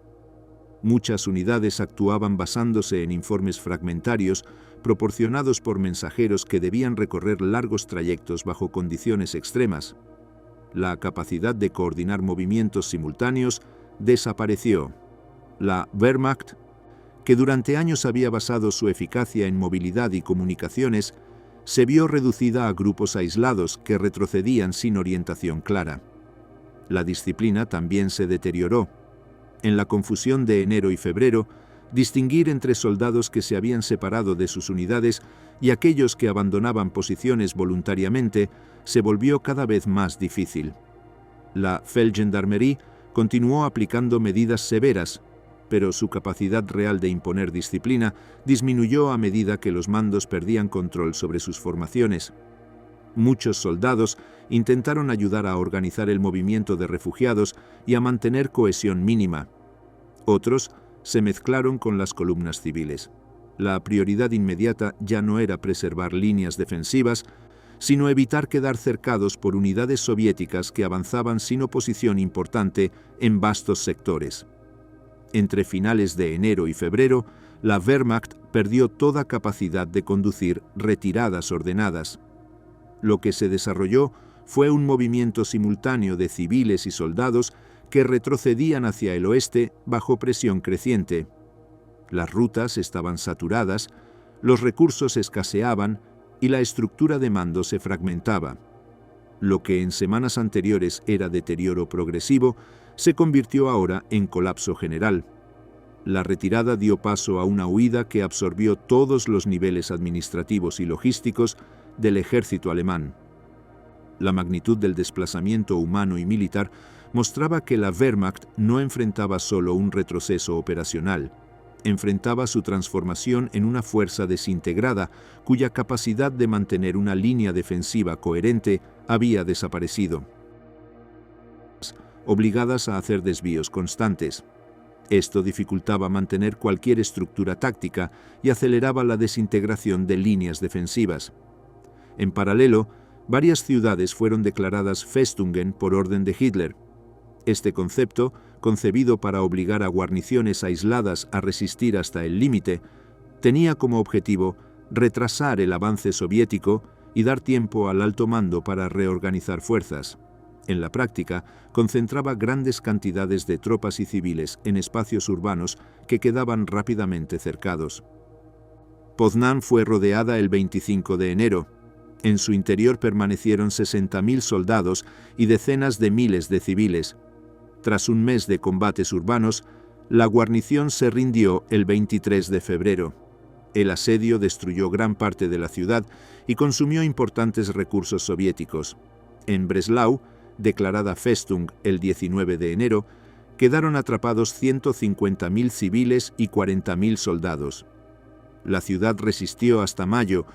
Speaker 1: Muchas unidades actuaban basándose en informes fragmentarios proporcionados por mensajeros que debían recorrer largos trayectos bajo condiciones extremas. La capacidad de coordinar movimientos simultáneos desapareció. La Wehrmacht, que durante años había basado su eficacia en movilidad y comunicaciones, se vio reducida a grupos aislados que retrocedían sin orientación clara. La disciplina también se deterioró. En la confusión de enero y febrero, distinguir entre soldados que se habían separado de sus unidades y aquellos que abandonaban posiciones voluntariamente se volvió cada vez más difícil. La Feldgendarmerie continuó aplicando medidas severas, pero su capacidad real de imponer disciplina disminuyó a medida que los mandos perdían control sobre sus formaciones. Muchos soldados intentaron ayudar a organizar el movimiento de refugiados y a mantener cohesión mínima. Otros se mezclaron con las columnas civiles. La prioridad inmediata ya no era preservar líneas defensivas, sino evitar quedar cercados por unidades soviéticas que avanzaban sin oposición importante en vastos sectores. Entre finales de enero y febrero, la Wehrmacht perdió toda capacidad de conducir retiradas ordenadas. Lo que se desarrolló fue un movimiento simultáneo de civiles y soldados que retrocedían hacia el oeste bajo presión creciente. Las rutas estaban saturadas, los recursos escaseaban y la estructura de mando se fragmentaba. Lo que en semanas anteriores era deterioro progresivo, se convirtió ahora en colapso general. La retirada dio paso a una huida que absorbió todos los niveles administrativos y logísticos del ejército alemán. La magnitud del desplazamiento humano y militar mostraba que la Wehrmacht no enfrentaba solo un retroceso operacional, enfrentaba su transformación en una fuerza desintegrada cuya capacidad de mantener una línea defensiva coherente había desaparecido, obligadas a hacer desvíos constantes. Esto dificultaba mantener cualquier estructura táctica y aceleraba la desintegración de líneas defensivas. En paralelo, varias ciudades fueron declaradas Festungen por orden de Hitler. Este concepto, concebido para obligar a guarniciones aisladas a resistir hasta el límite, tenía como objetivo retrasar el avance soviético y dar tiempo al alto mando para reorganizar fuerzas. En la práctica, concentraba grandes cantidades de tropas y civiles en espacios urbanos que quedaban rápidamente cercados. Poznań fue rodeada el 25 de enero. En su interior permanecieron 60.000 soldados y decenas de miles de civiles. Tras un mes de combates urbanos, la guarnición se rindió el 23 de febrero. El asedio destruyó gran parte de la ciudad y consumió importantes recursos soviéticos. En Breslau, declarada Festung el 19 de enero, quedaron atrapados 150.000 civiles y 40.000 soldados. La ciudad resistió hasta mayo,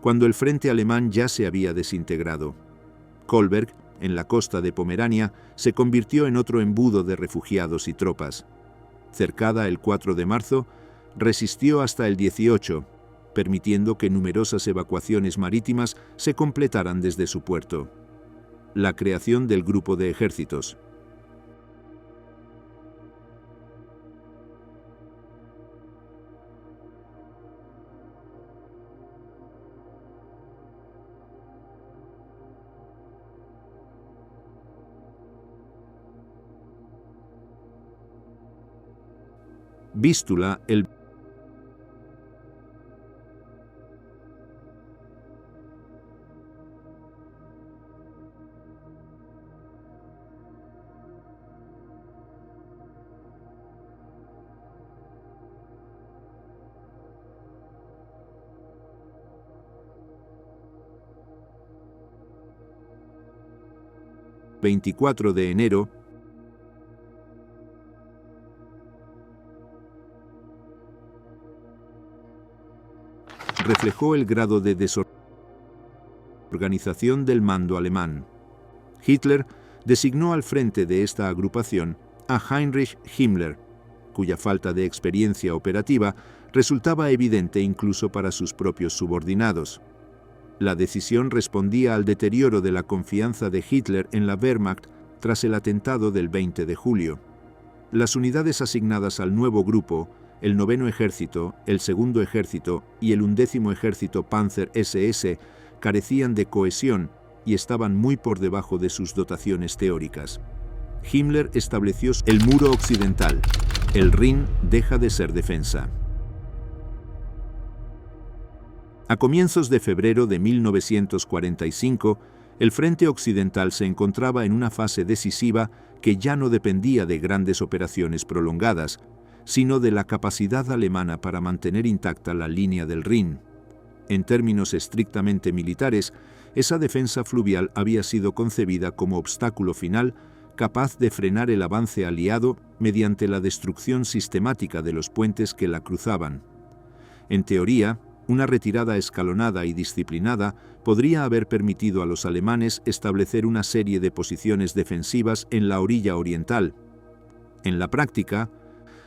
Speaker 1: cuando el frente alemán ya se había desintegrado. Kolberg, en la costa de Pomerania, se convirtió en otro embudo de refugiados y tropas. Cercada el 4 de marzo, resistió hasta el 18, permitiendo que numerosas evacuaciones marítimas se completaran desde su puerto. La creación del grupo de ejércitos. Vístula, el ...24 de enero... reflejó el grado de desorganización del mando alemán. Hitler designó al frente de esta agrupación a Heinrich Himmler, cuya falta de experiencia operativa resultaba evidente incluso para sus propios subordinados. La decisión respondía al deterioro de la confianza de Hitler en la Wehrmacht tras el atentado del 20 de julio. Las unidades asignadas al nuevo grupo, el 9º Ejército, el 2º Ejército y el 11º Ejército Panzer SS, carecían de cohesión y estaban muy por debajo de sus dotaciones teóricas. Himmler estableció el muro occidental. El Rin deja de ser defensa. A comienzos de febrero de 1945, el frente occidental se encontraba en una fase decisiva que ya no dependía de grandes operaciones prolongadas, sino de la capacidad alemana para mantener intacta la línea del Rin. En términos estrictamente militares, esa defensa fluvial había sido concebida como obstáculo final capaz de frenar el avance aliado mediante la destrucción sistemática de los puentes que la cruzaban. En teoría, una retirada escalonada y disciplinada podría haber permitido a los alemanes establecer una serie de posiciones defensivas en la orilla oriental. En la práctica,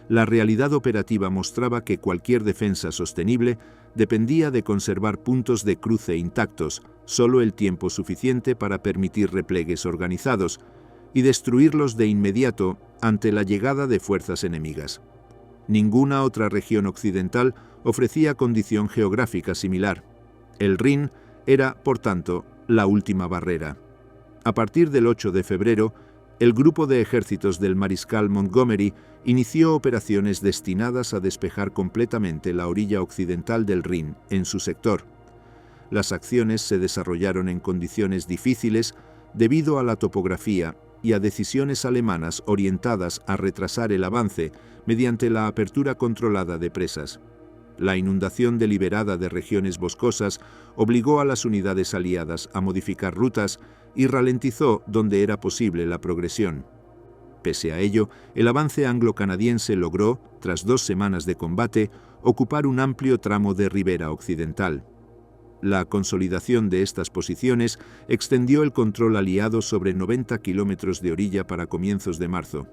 Speaker 1: la realidad operativa mostraba que cualquier defensa sostenible dependía de conservar puntos de cruce intactos, solo el tiempo suficiente para permitir replegues organizados, y destruirlos de inmediato ante la llegada de fuerzas enemigas. Ninguna otra región occidental ofrecía condición geográfica similar. El Rin era, por tanto, la última barrera. A partir del 8 de febrero, el grupo de ejércitos del mariscal Montgomery inició operaciones destinadas a despejar completamente la orilla occidental del Rin en su sector. Las acciones se desarrollaron en condiciones difíciles debido a la topografía y a decisiones alemanas orientadas a retrasar el avance mediante la apertura controlada de presas. La inundación deliberada de regiones boscosas obligó a las unidades aliadas a modificar rutas y ralentizó donde era posible la progresión. Pese a ello, el avance anglo-canadiense logró, tras 2 semanas de combate, ocupar un amplio tramo de ribera occidental. La consolidación de estas posiciones extendió el control aliado sobre 90 kilómetros de orilla para comienzos de marzo.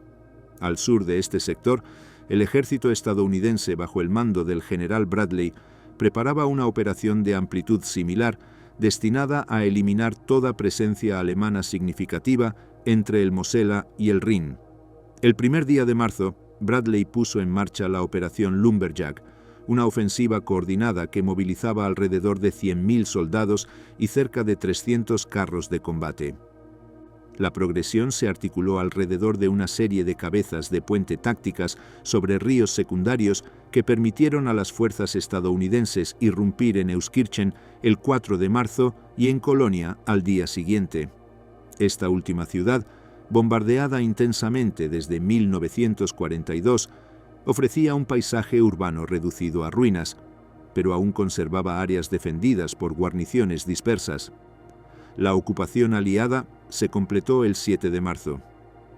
Speaker 1: Al sur de este sector, el ejército estadounidense bajo el mando del general Bradley preparaba una operación de amplitud similar destinada a eliminar toda presencia alemana significativa entre el Mosela y el Rin. El primer día de marzo, Bradley puso en marcha la operación Lumberjack, una ofensiva coordinada que movilizaba alrededor de 100.000 soldados y cerca de 300 carros de combate. La progresión se articuló alrededor de una serie de cabezas de puente tácticas sobre ríos secundarios que permitieron a las fuerzas estadounidenses irrumpir en Euskirchen el 4 de marzo y en Colonia al día siguiente. Esta última ciudad, bombardeada intensamente desde 1942, ofrecía un paisaje urbano reducido a ruinas, pero aún conservaba áreas defendidas por guarniciones dispersas. La ocupación aliada se completó el 7 de marzo.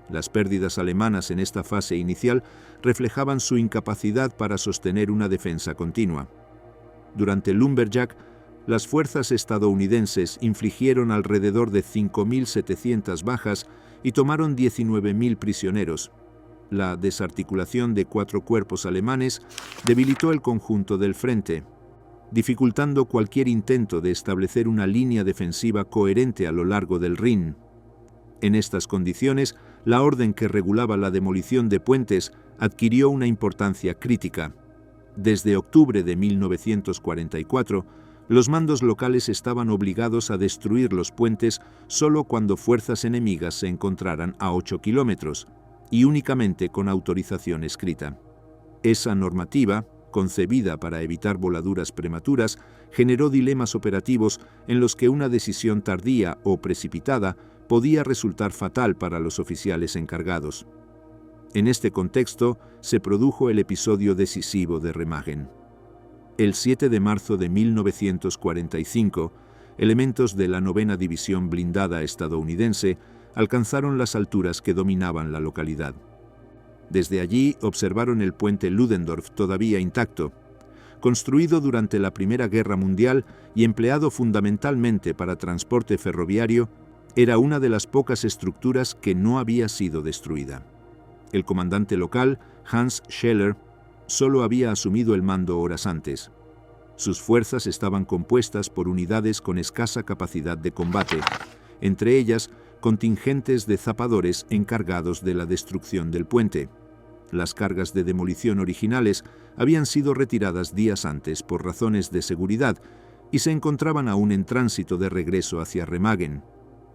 Speaker 1: Las pérdidas alemanas en esta fase inicial reflejaban su incapacidad para sostener una defensa continua. Durante Lumberjack, Las fuerzas estadounidenses infligieron alrededor de 5.700 bajas y tomaron 19.000 prisioneros. La desarticulación de 4 cuerpos alemanes debilitó el conjunto del frente, dificultando cualquier intento de establecer una línea defensiva coherente a lo largo del Rin. En estas condiciones, la orden que regulaba la demolición de puentes adquirió una importancia crítica. Desde octubre de 1944, los mandos locales estaban obligados a destruir los puentes solo cuando fuerzas enemigas se encontraran a 8 kilómetros, y únicamente con autorización escrita. Esa normativa, concebida para evitar voladuras prematuras, generó dilemas operativos en los que una decisión tardía o precipitada podía resultar fatal para los oficiales encargados. En este contexto se produjo el episodio decisivo de Remagen. El 7 de marzo de 1945, elementos de la 9ª División Blindada estadounidense alcanzaron las alturas que dominaban la localidad. Desde allí observaron el puente Ludendorff todavía intacto. Construido durante la Primera Guerra Mundial y empleado fundamentalmente para transporte ferroviario, era una de las pocas estructuras que no había sido destruida. El comandante local, Hans Scheller, solo había asumido el mando horas antes. Sus fuerzas estaban compuestas por unidades con escasa capacidad de combate, entre ellas contingentes de zapadores encargados de la destrucción del puente. Las cargas de demolición originales habían sido retiradas días antes por razones de seguridad y se encontraban aún en tránsito de regreso hacia Remagen.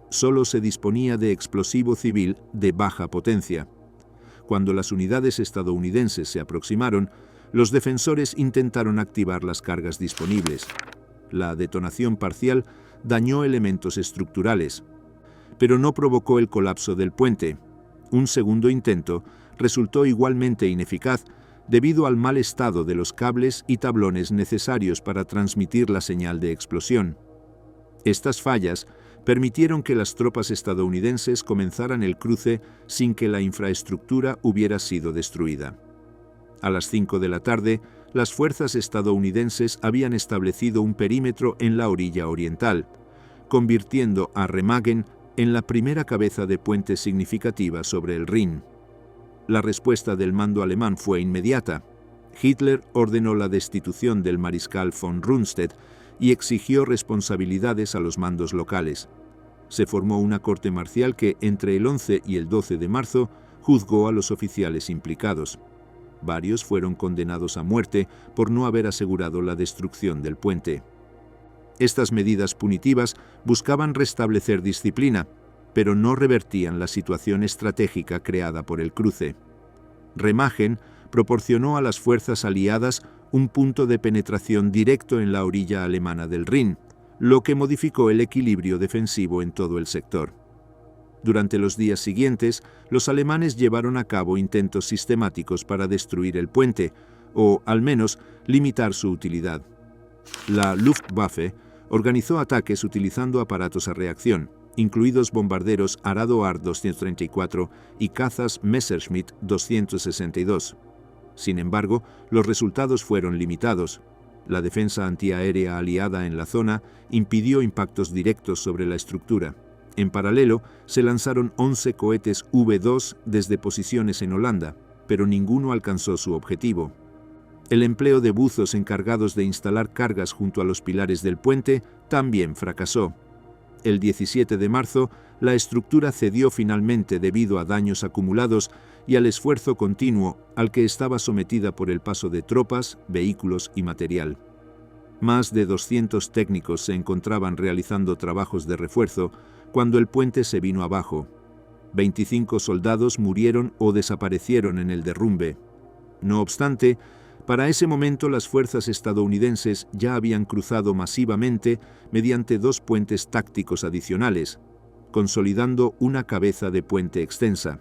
Speaker 1: Solo se disponía de explosivo civil de baja potencia. Cuando las unidades estadounidenses se aproximaron, los defensores intentaron activar las cargas disponibles. La detonación parcial dañó elementos estructurales, pero no provocó el colapso del puente. Un segundo intento resultó igualmente ineficaz debido al mal estado de los cables y tablones necesarios para transmitir la señal de explosión. Estas fallas permitieron que las tropas estadounidenses comenzaran el cruce sin que la infraestructura hubiera sido destruida. A las 5 de la tarde, las fuerzas estadounidenses habían establecido un perímetro en la orilla oriental, convirtiendo a Remagen en la primera cabeza de puente significativa sobre el Rin. La respuesta del mando alemán fue inmediata. Hitler ordenó la destitución del mariscal von Rundstedt y exigió responsabilidades a los mandos locales. Se formó una corte marcial que, entre el 11 y el 12 de marzo, juzgó a los oficiales implicados. Varios fueron condenados a muerte por no haber asegurado la destrucción del puente. Estas medidas punitivas buscaban restablecer disciplina, pero no revertían la situación estratégica creada por el cruce. Remagen proporcionó a las fuerzas aliadas un punto de penetración directo en la orilla alemana del Rin, lo que modificó el equilibrio defensivo en todo el sector. Durante los días siguientes, los alemanes llevaron a cabo intentos sistemáticos para destruir el puente, o al menos limitar su utilidad. La Luftwaffe organizó ataques utilizando aparatos a reacción, incluidos bombarderos Arado AR-234 y cazas Messerschmitt 262. Sin embargo, los resultados fueron limitados. La defensa antiaérea aliada en la zona impidió impactos directos sobre la estructura. En paralelo, se lanzaron 11 cohetes V-2 desde posiciones en Holanda, pero ninguno alcanzó su objetivo. El empleo de buzos encargados de instalar cargas junto a los pilares del puente también fracasó. El 17 de marzo, la estructura cedió finalmente debido a daños acumulados y al esfuerzo continuo al que estaba sometida por el paso de tropas, vehículos y material. Más de 200 técnicos se encontraban realizando trabajos de refuerzo cuando el puente se vino abajo. 25 soldados murieron o desaparecieron en el derrumbe. No obstante, para ese momento las fuerzas estadounidenses ya habían cruzado masivamente mediante 2 puentes tácticos adicionales, consolidando una cabeza de puente extensa.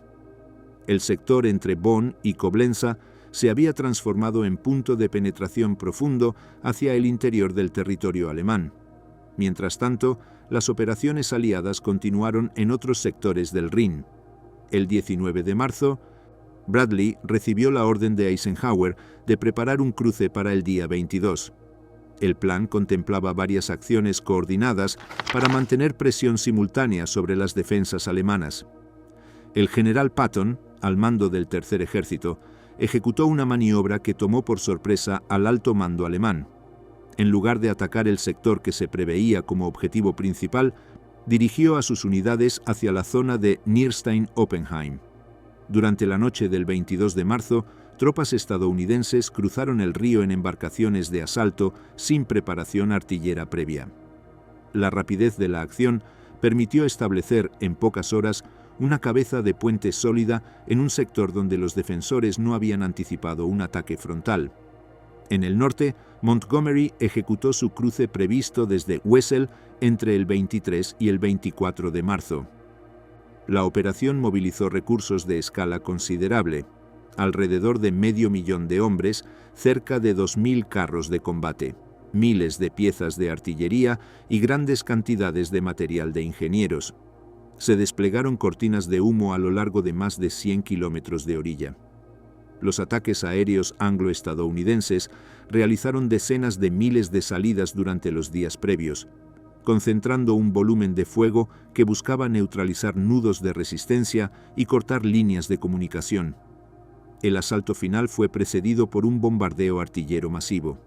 Speaker 1: El sector entre Bonn y Coblenza se había transformado en punto de penetración profundo hacia el interior del territorio alemán. Mientras tanto, las operaciones aliadas continuaron en otros sectores del Rin. El 19 de marzo, Bradley recibió la orden de Eisenhower de preparar un cruce para el día 22. El plan contemplaba varias acciones coordinadas para mantener presión simultánea sobre las defensas alemanas. El general Patton, al mando del Tercer Ejército, ejecutó una maniobra que tomó por sorpresa al alto mando alemán. En lugar de atacar el sector que se preveía como objetivo principal, dirigió a sus unidades hacia la zona de Nierstein-Oppenheim. Durante la noche del 22 de marzo, tropas estadounidenses cruzaron el río en embarcaciones de asalto sin preparación artillera previa. La rapidez de la acción permitió establecer en pocas horas una cabeza de puente sólida en un sector donde los defensores no habían anticipado un ataque frontal. En el norte, Montgomery ejecutó su cruce previsto desde Wesel entre el 23 y el 24 de marzo. La operación movilizó recursos de escala considerable, alrededor de 500.000 de hombres, cerca de 2.000 carros de combate, miles de piezas de artillería y grandes cantidades de material de ingenieros. Se desplegaron cortinas de humo a lo largo de más de 100 kilómetros de orilla. Los ataques aéreos anglo-estadounidenses realizaron decenas de miles de salidas durante los días previos, concentrando un volumen de fuego que buscaba neutralizar nudos de resistencia y cortar líneas de comunicación. El asalto final fue precedido por un bombardeo artillero masivo.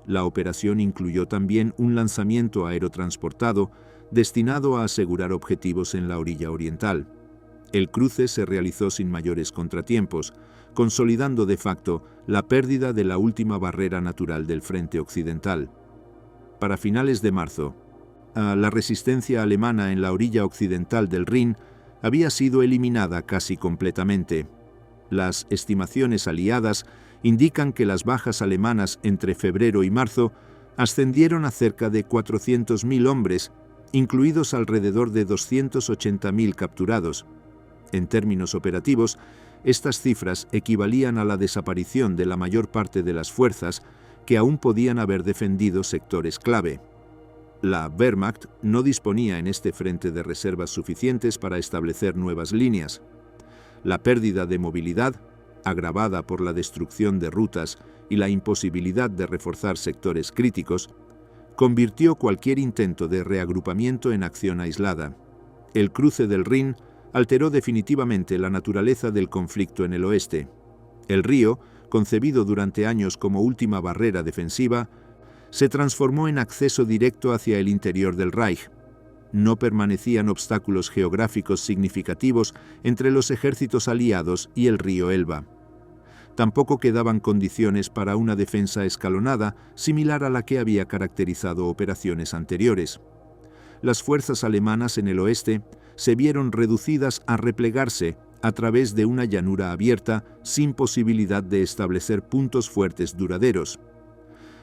Speaker 1: La operación incluyó también un lanzamiento aerotransportado destinado a asegurar objetivos en la orilla oriental. El cruce se realizó sin mayores contratiempos, consolidando de facto la pérdida de la última barrera natural del frente occidental. Para finales de marzo, la resistencia alemana en la orilla occidental del Rin había sido eliminada casi completamente. Las estimaciones aliadas indican que las bajas alemanas entre febrero y marzo ascendieron a cerca de 400.000 hombres, incluidos alrededor de 280.000 capturados. En términos operativos, estas cifras equivalían a la desaparición de la mayor parte de las fuerzas que aún podían haber defendido sectores clave. La Wehrmacht no disponía en este frente de reservas suficientes para establecer nuevas líneas. La pérdida de movilidad, agravada por la destrucción de rutas y la imposibilidad de reforzar sectores críticos, convirtió cualquier intento de reagrupamiento en acción aislada. El cruce del Rin alteró definitivamente la naturaleza del conflicto en el oeste. El río, concebido durante años como última barrera defensiva, se transformó en acceso directo hacia el interior del Reich. No permanecían obstáculos geográficos significativos entre los ejércitos aliados y el río Elba. Tampoco quedaban condiciones para una defensa escalonada similar a la que había caracterizado operaciones anteriores. Las fuerzas alemanas en el oeste se vieron reducidas a replegarse a través de una llanura abierta sin posibilidad de establecer puntos fuertes duraderos.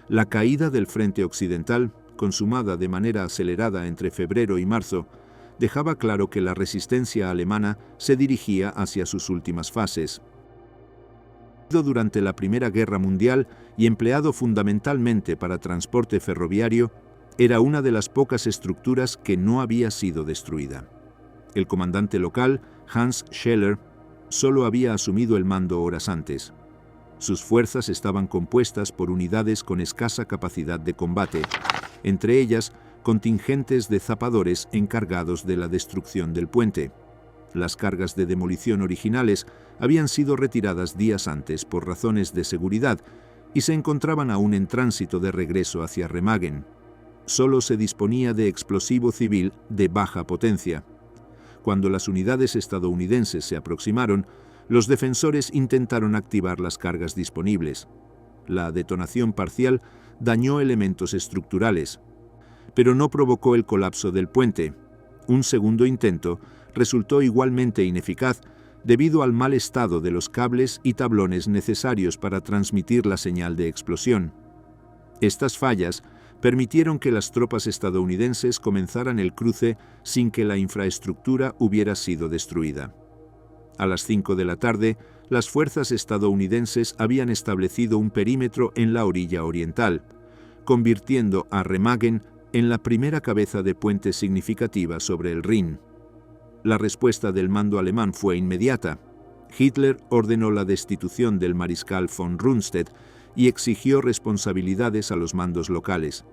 Speaker 1: La caída del frente occidental, consumada de manera acelerada entre febrero y marzo, dejaba claro que la resistencia alemana se dirigía hacia sus últimas fases. Durante la Primera Guerra Mundial y empleado fundamentalmente para transporte ferroviario, era una de las pocas estructuras que no había sido destruida. El comandante local, Hans Scheller, solo había asumido el mando horas antes. Sus fuerzas estaban compuestas por unidades con escasa capacidad de combate, entre ellas contingentes de zapadores encargados de la destrucción del puente. Las cargas de demolición originales habían sido retiradas días antes por razones de seguridad y se encontraban aún en tránsito de regreso hacia Remagen. Solo se disponía de explosivo civil de baja potencia. Cuando las unidades estadounidenses se aproximaron, los defensores intentaron activar las cargas disponibles. La detonación parcial dañó elementos estructurales, pero no provocó el colapso del puente. Un segundo intento resultó igualmente ineficaz debido al mal estado de los cables y tablones necesarios para transmitir la señal de explosión. Estas fallas permitieron que las tropas estadounidenses comenzaran el cruce sin que la infraestructura hubiera sido destruida. A las 5 de la tarde, las fuerzas estadounidenses habían establecido un perímetro en la orilla oriental, convirtiendo a Remagen en la primera cabeza de puente significativa sobre el Rin. La respuesta del mando alemán fue inmediata. Hitler ordenó la destitución del mariscal von Rundstedt y exigió responsabilidades a los mandos locales.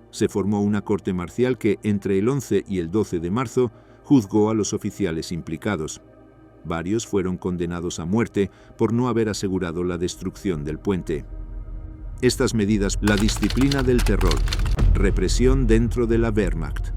Speaker 1: Se formó una corte marcial que, entre el 11 y el 12 de marzo, juzgó a los oficiales implicados. Varios fueron condenados a muerte por no haber asegurado la destrucción del puente. Estas medidas, la disciplina del terror, represión dentro de la Wehrmacht.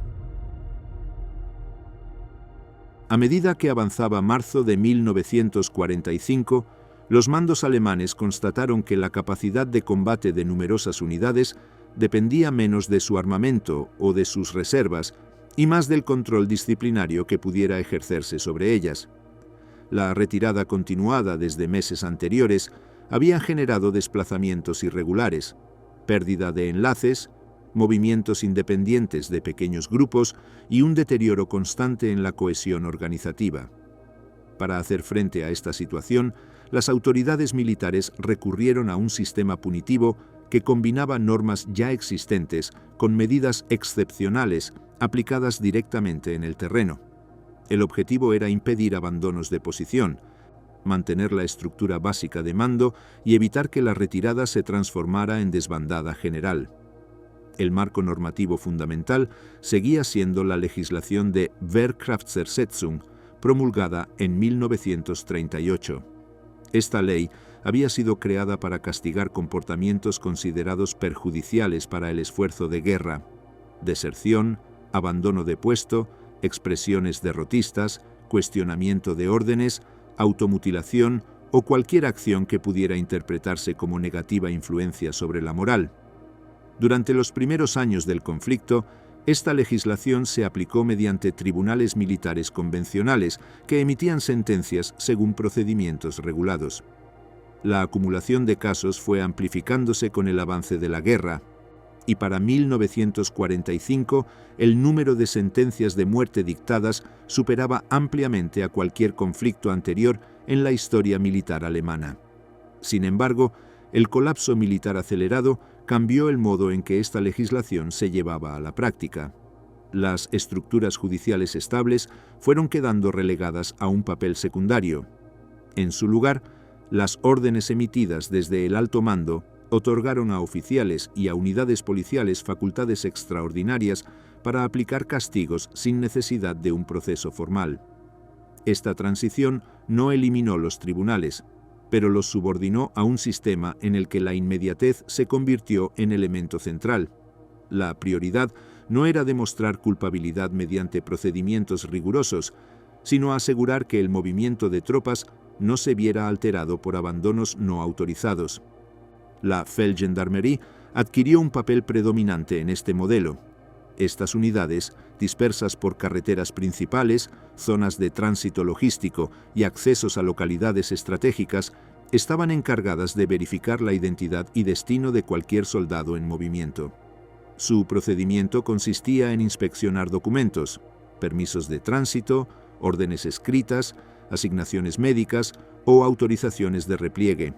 Speaker 1: A medida que avanzaba marzo de 1945, los mandos alemanes constataron que la capacidad de combate de numerosas unidades dependía menos de su armamento o de sus reservas y más del control disciplinario que pudiera ejercerse sobre ellas. La retirada continuada desde meses anteriores había generado desplazamientos irregulares, pérdida de enlaces, movimientos independientes de pequeños grupos y un deterioro constante en la cohesión organizativa. Para hacer frente a esta situación, las autoridades militares recurrieron a un sistema punitivo que combinaba normas ya existentes con medidas excepcionales aplicadas directamente en el terreno. El objetivo era impedir abandonos de posición, mantener la estructura básica de mando y evitar que la retirada se transformara en desbandada general. El marco normativo fundamental seguía siendo la legislación de Wehrkraftzersetzung, promulgada en 1938. Esta ley había sido creada para castigar comportamientos considerados perjudiciales para el esfuerzo de guerra: deserción, abandono de puesto, expresiones derrotistas, cuestionamiento de órdenes, automutilación o cualquier acción que pudiera interpretarse como negativa influencia sobre la moral. Durante los primeros años del conflicto, esta legislación se aplicó mediante tribunales militares convencionales que emitían sentencias según procedimientos regulados. La acumulación de casos fue amplificándose con el avance de la guerra, y para 1945 el número de sentencias de muerte dictadas superaba ampliamente a cualquier conflicto anterior en la historia militar alemana. Sin embargo, el colapso militar acelerado cambió el modo en que esta legislación se llevaba a la práctica. Las estructuras judiciales estables fueron quedando relegadas a un papel secundario. En su lugar, las órdenes emitidas desde el alto mando otorgaron a oficiales y a unidades policiales facultades extraordinarias para aplicar castigos sin necesidad de un proceso formal. Esta transición no eliminó los tribunales, pero los subordinó a un sistema en el que la inmediatez se convirtió en elemento central. La prioridad no era demostrar culpabilidad mediante procedimientos rigurosos, sino asegurar que el movimiento de tropas no se viera alterado por abandonos no autorizados. La Feldgendarmerie adquirió un papel predominante en este modelo. Estas unidades, dispersas por carreteras principales, zonas de tránsito logístico y accesos a localidades estratégicas, estaban encargadas de verificar la identidad y destino de cualquier soldado en movimiento. Su procedimiento consistía en inspeccionar documentos, permisos de tránsito, órdenes escritas, asignaciones médicas o autorizaciones de repliegue.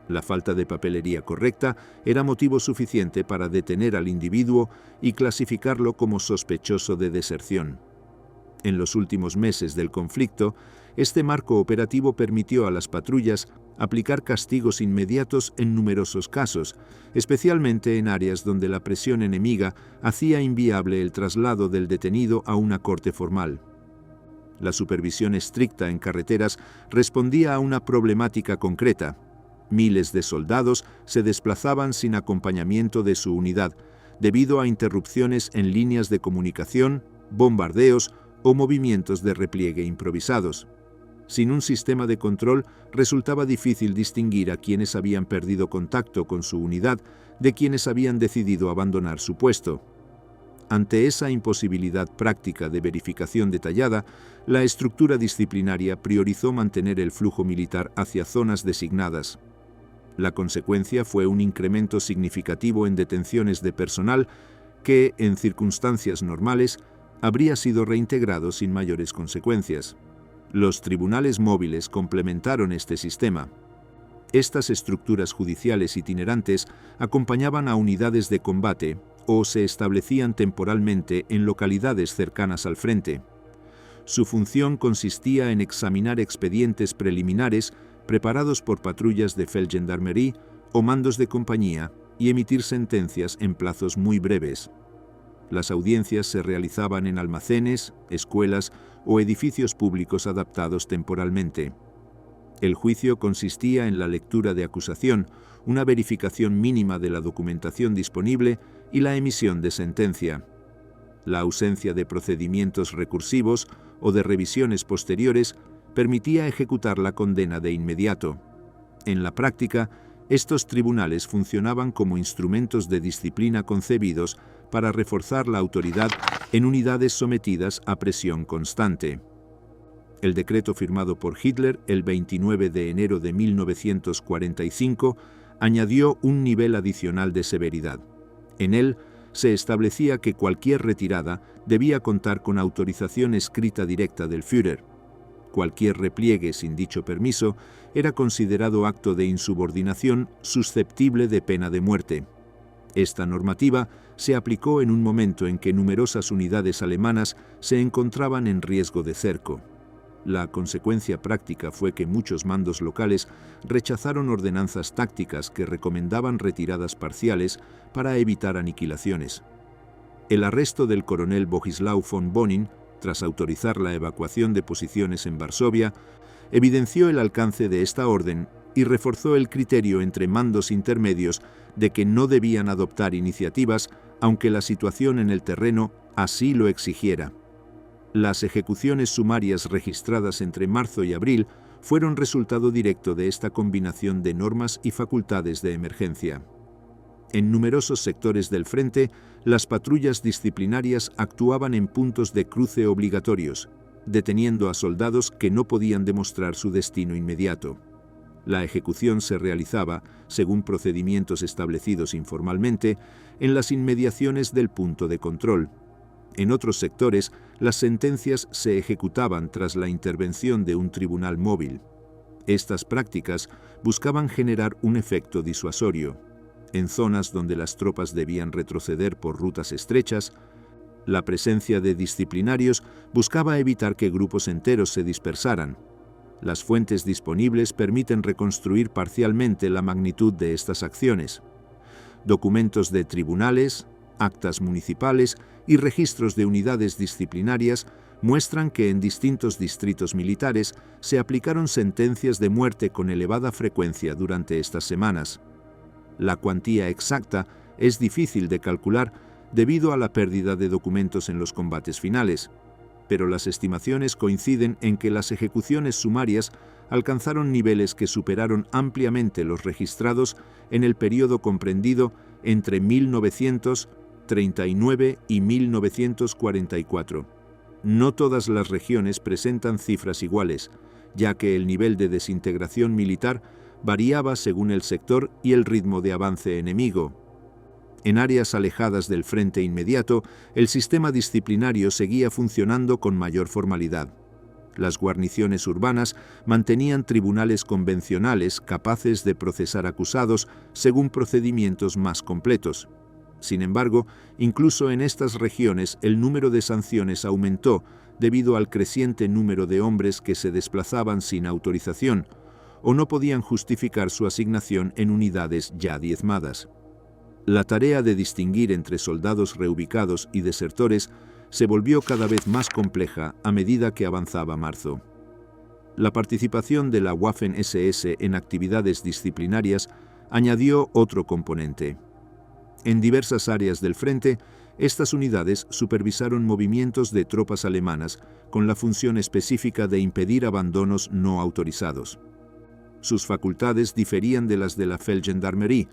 Speaker 1: La falta de papelería correcta era motivo suficiente para detener al individuo y clasificarlo como sospechoso de deserción. En los últimos meses del conflicto, este marco operativo permitió a las patrullas aplicar castigos inmediatos en numerosos casos, especialmente en áreas donde la presión enemiga hacía inviable el traslado del detenido a una corte formal. La supervisión estricta en carreteras respondía a una problemática concreta. Miles de soldados se desplazaban sin acompañamiento de su unidad, debido a interrupciones en líneas de comunicación, bombardeos o movimientos de repliegue improvisados. Sin un sistema de control, resultaba difícil distinguir a quienes habían perdido contacto con su unidad de quienes habían decidido abandonar su puesto. Ante esa imposibilidad práctica de verificación detallada, la estructura disciplinaria priorizó mantener el flujo militar hacia zonas designadas. La consecuencia fue un incremento significativo en detenciones de personal que, en circunstancias normales, habría sido reintegrado sin mayores consecuencias. Los tribunales móviles complementaron este sistema. Estas estructuras judiciales itinerantes acompañaban a unidades de combate o se establecían temporalmente en localidades cercanas al frente. Su función consistía en examinar expedientes preliminares preparados por patrullas de Feldgendarmerie o mandos de compañía y emitir sentencias en plazos muy breves. Las audiencias se realizaban en almacenes, escuelas o edificios públicos adaptados temporalmente. El juicio consistía en la lectura de acusación, una verificación mínima de la documentación disponible y la emisión de sentencia. La ausencia de procedimientos recursivos o de revisiones posteriores permitía ejecutar la condena de inmediato. En la práctica, estos tribunales funcionaban como instrumentos de disciplina concebidos para reforzar la autoridad en unidades sometidas a presión constante. El decreto firmado por Hitler el 29 de enero de 1945 añadió un nivel adicional de severidad. En él se establecía que cualquier retirada debía contar con autorización escrita directa del Führer. Cualquier repliegue sin dicho permiso era considerado acto de insubordinación susceptible de pena de muerte. Esta normativa se aplicó en un momento en que numerosas unidades alemanas se encontraban en riesgo de cerco. La consecuencia práctica fue que muchos mandos locales rechazaron ordenanzas tácticas que recomendaban retiradas parciales para evitar aniquilaciones. El arresto del coronel Bogislau von Bonin, tras autorizar la evacuación de posiciones en Varsovia, evidenció el alcance de esta orden y reforzó el criterio entre mandos intermedios de que no debían adoptar iniciativas aunque la situación en el terreno así lo exigiera. Las ejecuciones sumarias registradas entre marzo y abril fueron resultado directo de esta combinación de normas y facultades de emergencia. En numerosos sectores del frente, las patrullas disciplinarias actuaban en puntos de cruce obligatorios, deteniendo a soldados que no podían demostrar su destino inmediato. La ejecución se realizaba, según procedimientos establecidos informalmente, en las inmediaciones del punto de control. En otros sectores, las sentencias se ejecutaban tras la intervención de un tribunal móvil. Estas prácticas buscaban generar un efecto disuasorio. En zonas donde las tropas debían retroceder por rutas estrechas, la presencia de disciplinarios buscaba evitar que grupos enteros se dispersaran. Las fuentes disponibles permiten reconstruir parcialmente la magnitud de estas acciones. Documentos de tribunales, actas municipales y registros de unidades disciplinarias muestran que en distintos distritos militares se aplicaron sentencias de muerte con elevada frecuencia durante estas semanas. La cuantía exacta es difícil de calcular debido a la pérdida de documentos en los combates finales, pero las estimaciones coinciden en que las ejecuciones sumarias alcanzaron niveles que superaron ampliamente los registrados en el periodo comprendido entre 1939 y 1944. No todas las regiones presentan cifras iguales, ya que el nivel de desintegración militar variaba según el sector y el ritmo de avance enemigo. En áreas alejadas del frente inmediato, el sistema disciplinario seguía funcionando con mayor formalidad. Las guarniciones urbanas mantenían tribunales convencionales capaces de procesar acusados según procedimientos más completos. Sin embargo, incluso en estas regiones el número de sanciones aumentó debido al creciente número de hombres que se desplazaban sin autorización o no podían justificar su asignación en unidades ya diezmadas. La tarea de distinguir entre soldados reubicados y desertores se volvió cada vez más compleja a medida que avanzaba marzo. La participación de la Waffen-SS en actividades disciplinarias añadió otro componente. En diversas áreas del frente, estas unidades supervisaron movimientos de tropas alemanas con la función específica de impedir abandonos no autorizados. Sus facultades diferían de las de la Feldgendarmerie,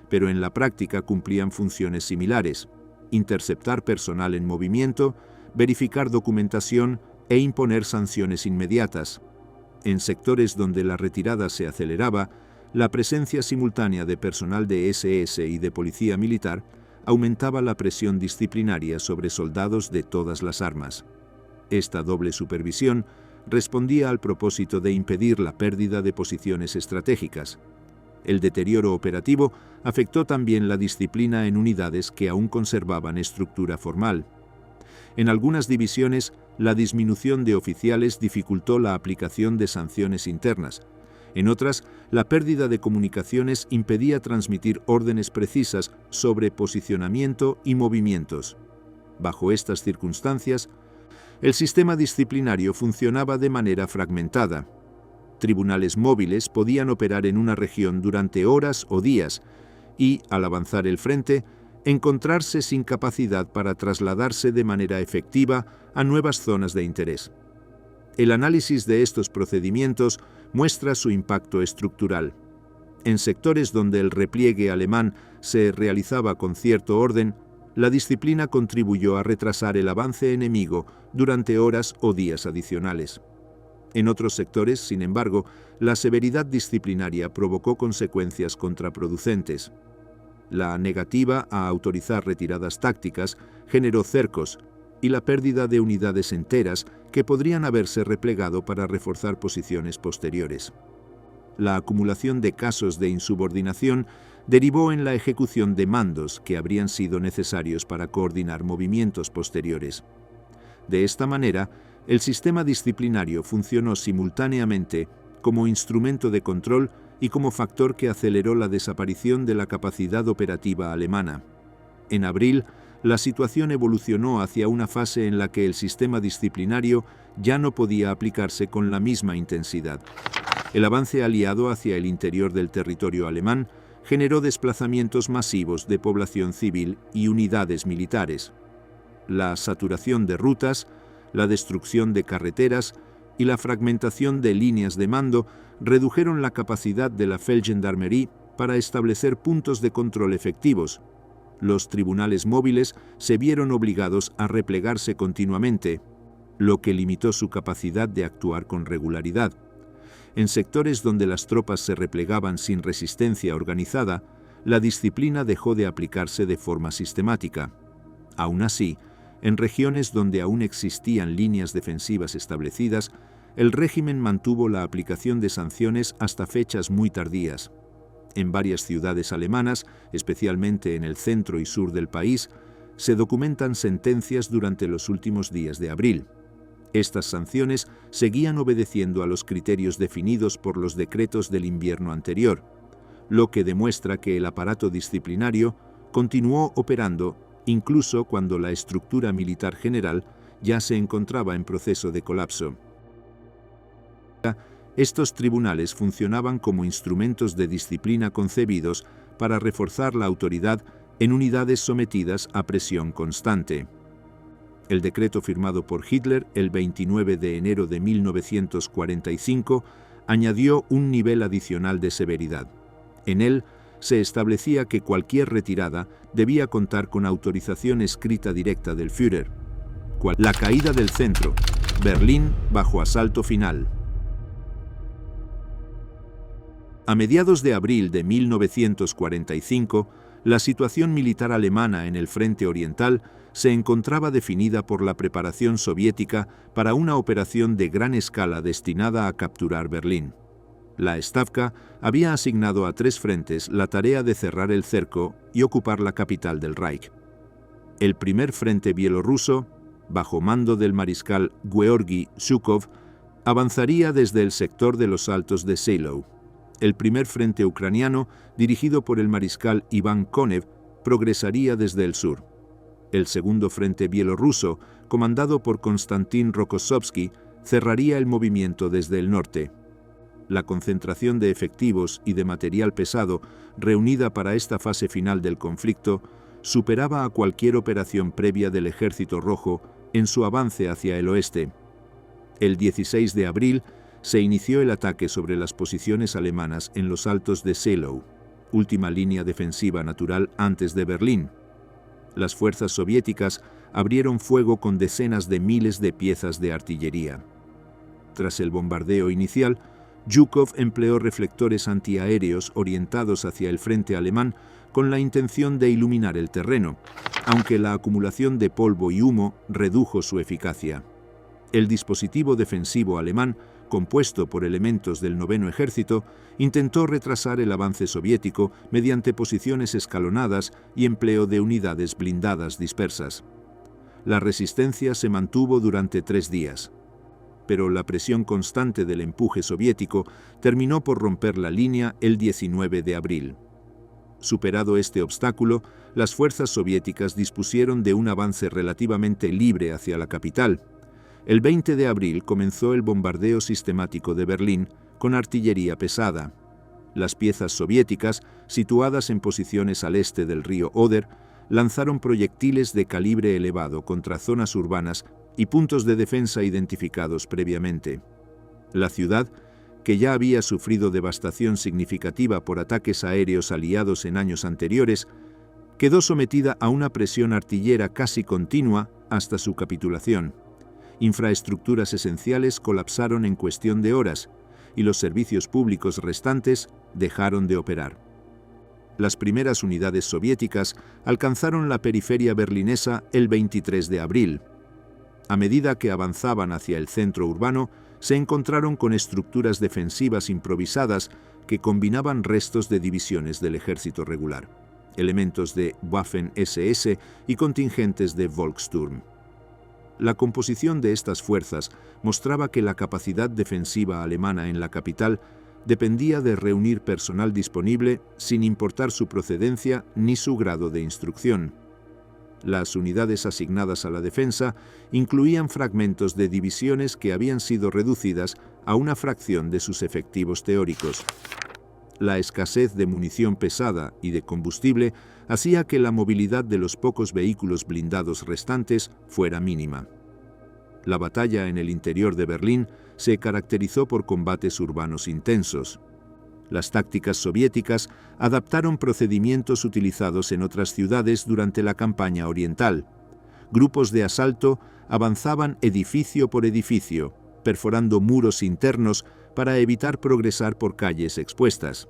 Speaker 1: pero en la práctica cumplían funciones similares: interceptar personal en movimiento, verificar documentación e imponer sanciones inmediatas. En sectores donde la retirada se aceleraba, la presencia simultánea de personal de SS y de policía militar aumentaba la presión disciplinaria sobre soldados de todas las armas. Esta doble supervisión respondía al propósito de impedir la pérdida de posiciones estratégicas. El deterioro operativo afectó también la disciplina en unidades que aún conservaban estructura formal. En algunas divisiones, la disminución de oficiales dificultó la aplicación de sanciones internas. En otras, la pérdida de comunicaciones impedía transmitir órdenes precisas sobre posicionamiento y movimientos. Bajo estas circunstancias, el sistema disciplinario funcionaba de manera fragmentada. Tribunales móviles podían operar en una región durante horas o días y, al avanzar el frente, encontrarse sin capacidad para trasladarse de manera efectiva a nuevas zonas de interés. El análisis de estos procedimientos muestra su impacto estructural. En sectores donde el repliegue alemán se realizaba con cierto orden, la disciplina contribuyó a retrasar el avance enemigo durante horas o días adicionales. En otros sectores, sin embargo, la severidad disciplinaria provocó consecuencias contraproducentes. La negativa a autorizar retiradas tácticas generó cercos y la pérdida de unidades enteras que podrían haberse replegado para reforzar posiciones posteriores. La acumulación de casos de insubordinación derivó en la ejecución de mandos que habrían sido necesarios para coordinar movimientos posteriores. De esta manera, el sistema disciplinario funcionó simultáneamente como instrumento de control y como factor que aceleró la desaparición de la capacidad operativa alemana. En abril, la situación evolucionó hacia una fase en la que el sistema disciplinario ya no podía aplicarse con la misma intensidad. El avance aliado hacia el interior del territorio alemán generó desplazamientos masivos de población civil y unidades militares. La saturación de rutas, la destrucción de carreteras y la fragmentación de líneas de mando redujeron la capacidad de la Feldgendarmerie para establecer puntos de control efectivos. Los tribunales móviles se vieron obligados a replegarse continuamente, lo que limitó su capacidad de actuar con regularidad. En sectores donde las tropas se replegaban sin resistencia organizada, la disciplina dejó de aplicarse de forma sistemática. Aún así, en regiones donde aún existían líneas defensivas establecidas, el régimen mantuvo la aplicación de sanciones hasta fechas muy tardías. En varias ciudades alemanas, especialmente en el centro y sur del país, se documentan sentencias durante los últimos días de abril. Estas sanciones seguían obedeciendo a los criterios definidos por los decretos del invierno anterior, lo que demuestra que el aparato disciplinario continuó operando incluso cuando la estructura militar general ya se encontraba en proceso de colapso. Estos tribunales funcionaban como instrumentos de disciplina concebidos para reforzar la autoridad en unidades sometidas a presión constante. El decreto firmado por Hitler el 29 de enero de 1945 añadió un nivel adicional de severidad. En él se establecía que cualquier retirada debía contar con autorización escrita directa del Führer. La caída del centro. Berlín bajo asalto final. A mediados de abril de 1945, la situación militar alemana en el frente oriental se encontraba definida por la preparación soviética para una operación de gran escala destinada a capturar Berlín. La Stavka había asignado a 3 frentes la tarea de cerrar el cerco y ocupar la capital del Reich. El primer frente bielorruso, bajo mando del mariscal Georgi Zhukov, avanzaría desde el sector de los Altos de Seylau. El primer frente ucraniano, dirigido por el mariscal Iván Konev, progresaría desde el sur. El segundo frente bielorruso, comandado por Konstantin Rokossovski, cerraría el movimiento desde el norte. La concentración de efectivos y de material pesado reunida para esta fase final del conflicto superaba a cualquier operación previa del Ejército Rojo en su avance hacia el oeste. El 16 de abril se inició el ataque sobre las posiciones alemanas en los Altos de Seylau, última línea defensiva natural antes de Berlín. Las fuerzas soviéticas abrieron fuego con decenas de miles de piezas de artillería. Tras el bombardeo inicial, Zhukov empleó reflectores antiaéreos orientados hacia el frente alemán con la intención de iluminar el terreno, aunque la acumulación de polvo y humo redujo su eficacia. El dispositivo defensivo alemán, compuesto por elementos del Noveno Ejército, intentó retrasar el avance soviético mediante posiciones escalonadas y empleo de unidades blindadas dispersas. La resistencia se mantuvo durante 3 días. pero la presión constante del empuje soviético terminó por romper la línea el 19 de abril. Superado este obstáculo, las fuerzas soviéticas dispusieron de un avance relativamente libre hacia la capital. El 20 de abril comenzó el bombardeo sistemático de Berlín con artillería pesada. Las piezas soviéticas, situadas en posiciones al este del río Oder, lanzaron proyectiles de calibre elevado contra zonas urbanas y puntos de defensa identificados previamente. La ciudad, que ya había sufrido devastación significativa por ataques aéreos aliados en años anteriores, quedó sometida a una presión artillera casi continua hasta su capitulación. Infraestructuras esenciales colapsaron en cuestión de horas y los servicios públicos restantes dejaron de operar. Las primeras unidades soviéticas alcanzaron la periferia berlinesa el 23 de abril. A medida que avanzaban hacia el centro urbano, se encontraron con estructuras defensivas improvisadas que combinaban restos de divisiones del ejército regular, elementos de Waffen-SS y contingentes de Volkssturm. La composición de estas fuerzas mostraba que la capacidad defensiva alemana en la capital dependía de reunir personal disponible sin importar su procedencia ni su grado de instrucción. Las unidades asignadas a la defensa incluían fragmentos de divisiones que habían sido reducidas a una fracción de sus efectivos teóricos. La escasez de munición pesada y de combustible hacía que la movilidad de los pocos vehículos blindados restantes fuera mínima. La batalla en el interior de Berlín se caracterizó por combates urbanos intensos. Las tácticas soviéticas adaptaron procedimientos utilizados en otras ciudades durante la campaña oriental. Grupos de asalto avanzaban edificio por edificio, perforando muros internos para evitar progresar por calles expuestas.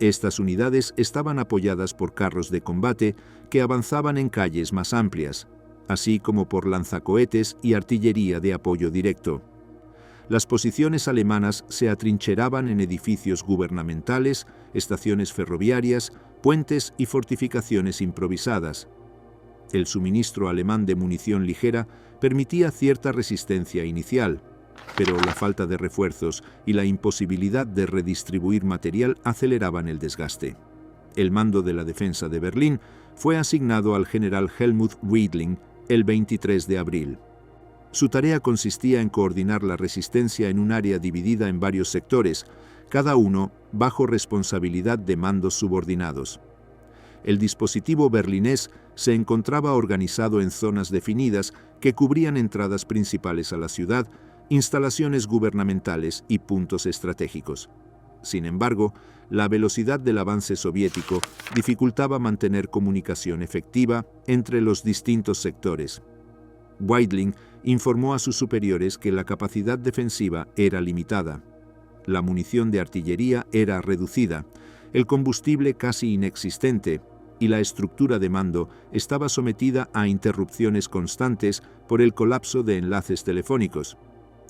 Speaker 1: Estas unidades estaban apoyadas por carros de combate que avanzaban en calles más amplias, así como por lanzacohetes y artillería de apoyo directo. Las posiciones alemanas se atrincheraban en edificios gubernamentales, estaciones ferroviarias, puentes y fortificaciones improvisadas. El suministro alemán de munición ligera permitía cierta resistencia inicial, pero la falta de refuerzos y la imposibilidad de redistribuir material aceleraban el desgaste. El mando de la defensa de Berlín fue asignado al general Helmut Weidling el 23 de abril. Su tarea consistía en coordinar la resistencia en un área dividida en varios sectores, cada uno bajo responsabilidad de mandos subordinados. El dispositivo berlinés se encontraba organizado en zonas definidas que cubrían entradas principales a la ciudad, instalaciones gubernamentales y puntos estratégicos. Sin embargo, la velocidad del avance soviético dificultaba mantener comunicación efectiva entre los distintos sectores. Weidling informó a sus superiores que la capacidad defensiva era limitada. La munición de artillería era reducida, el combustible casi inexistente y la estructura de mando estaba sometida a interrupciones constantes por el colapso de enlaces telefónicos.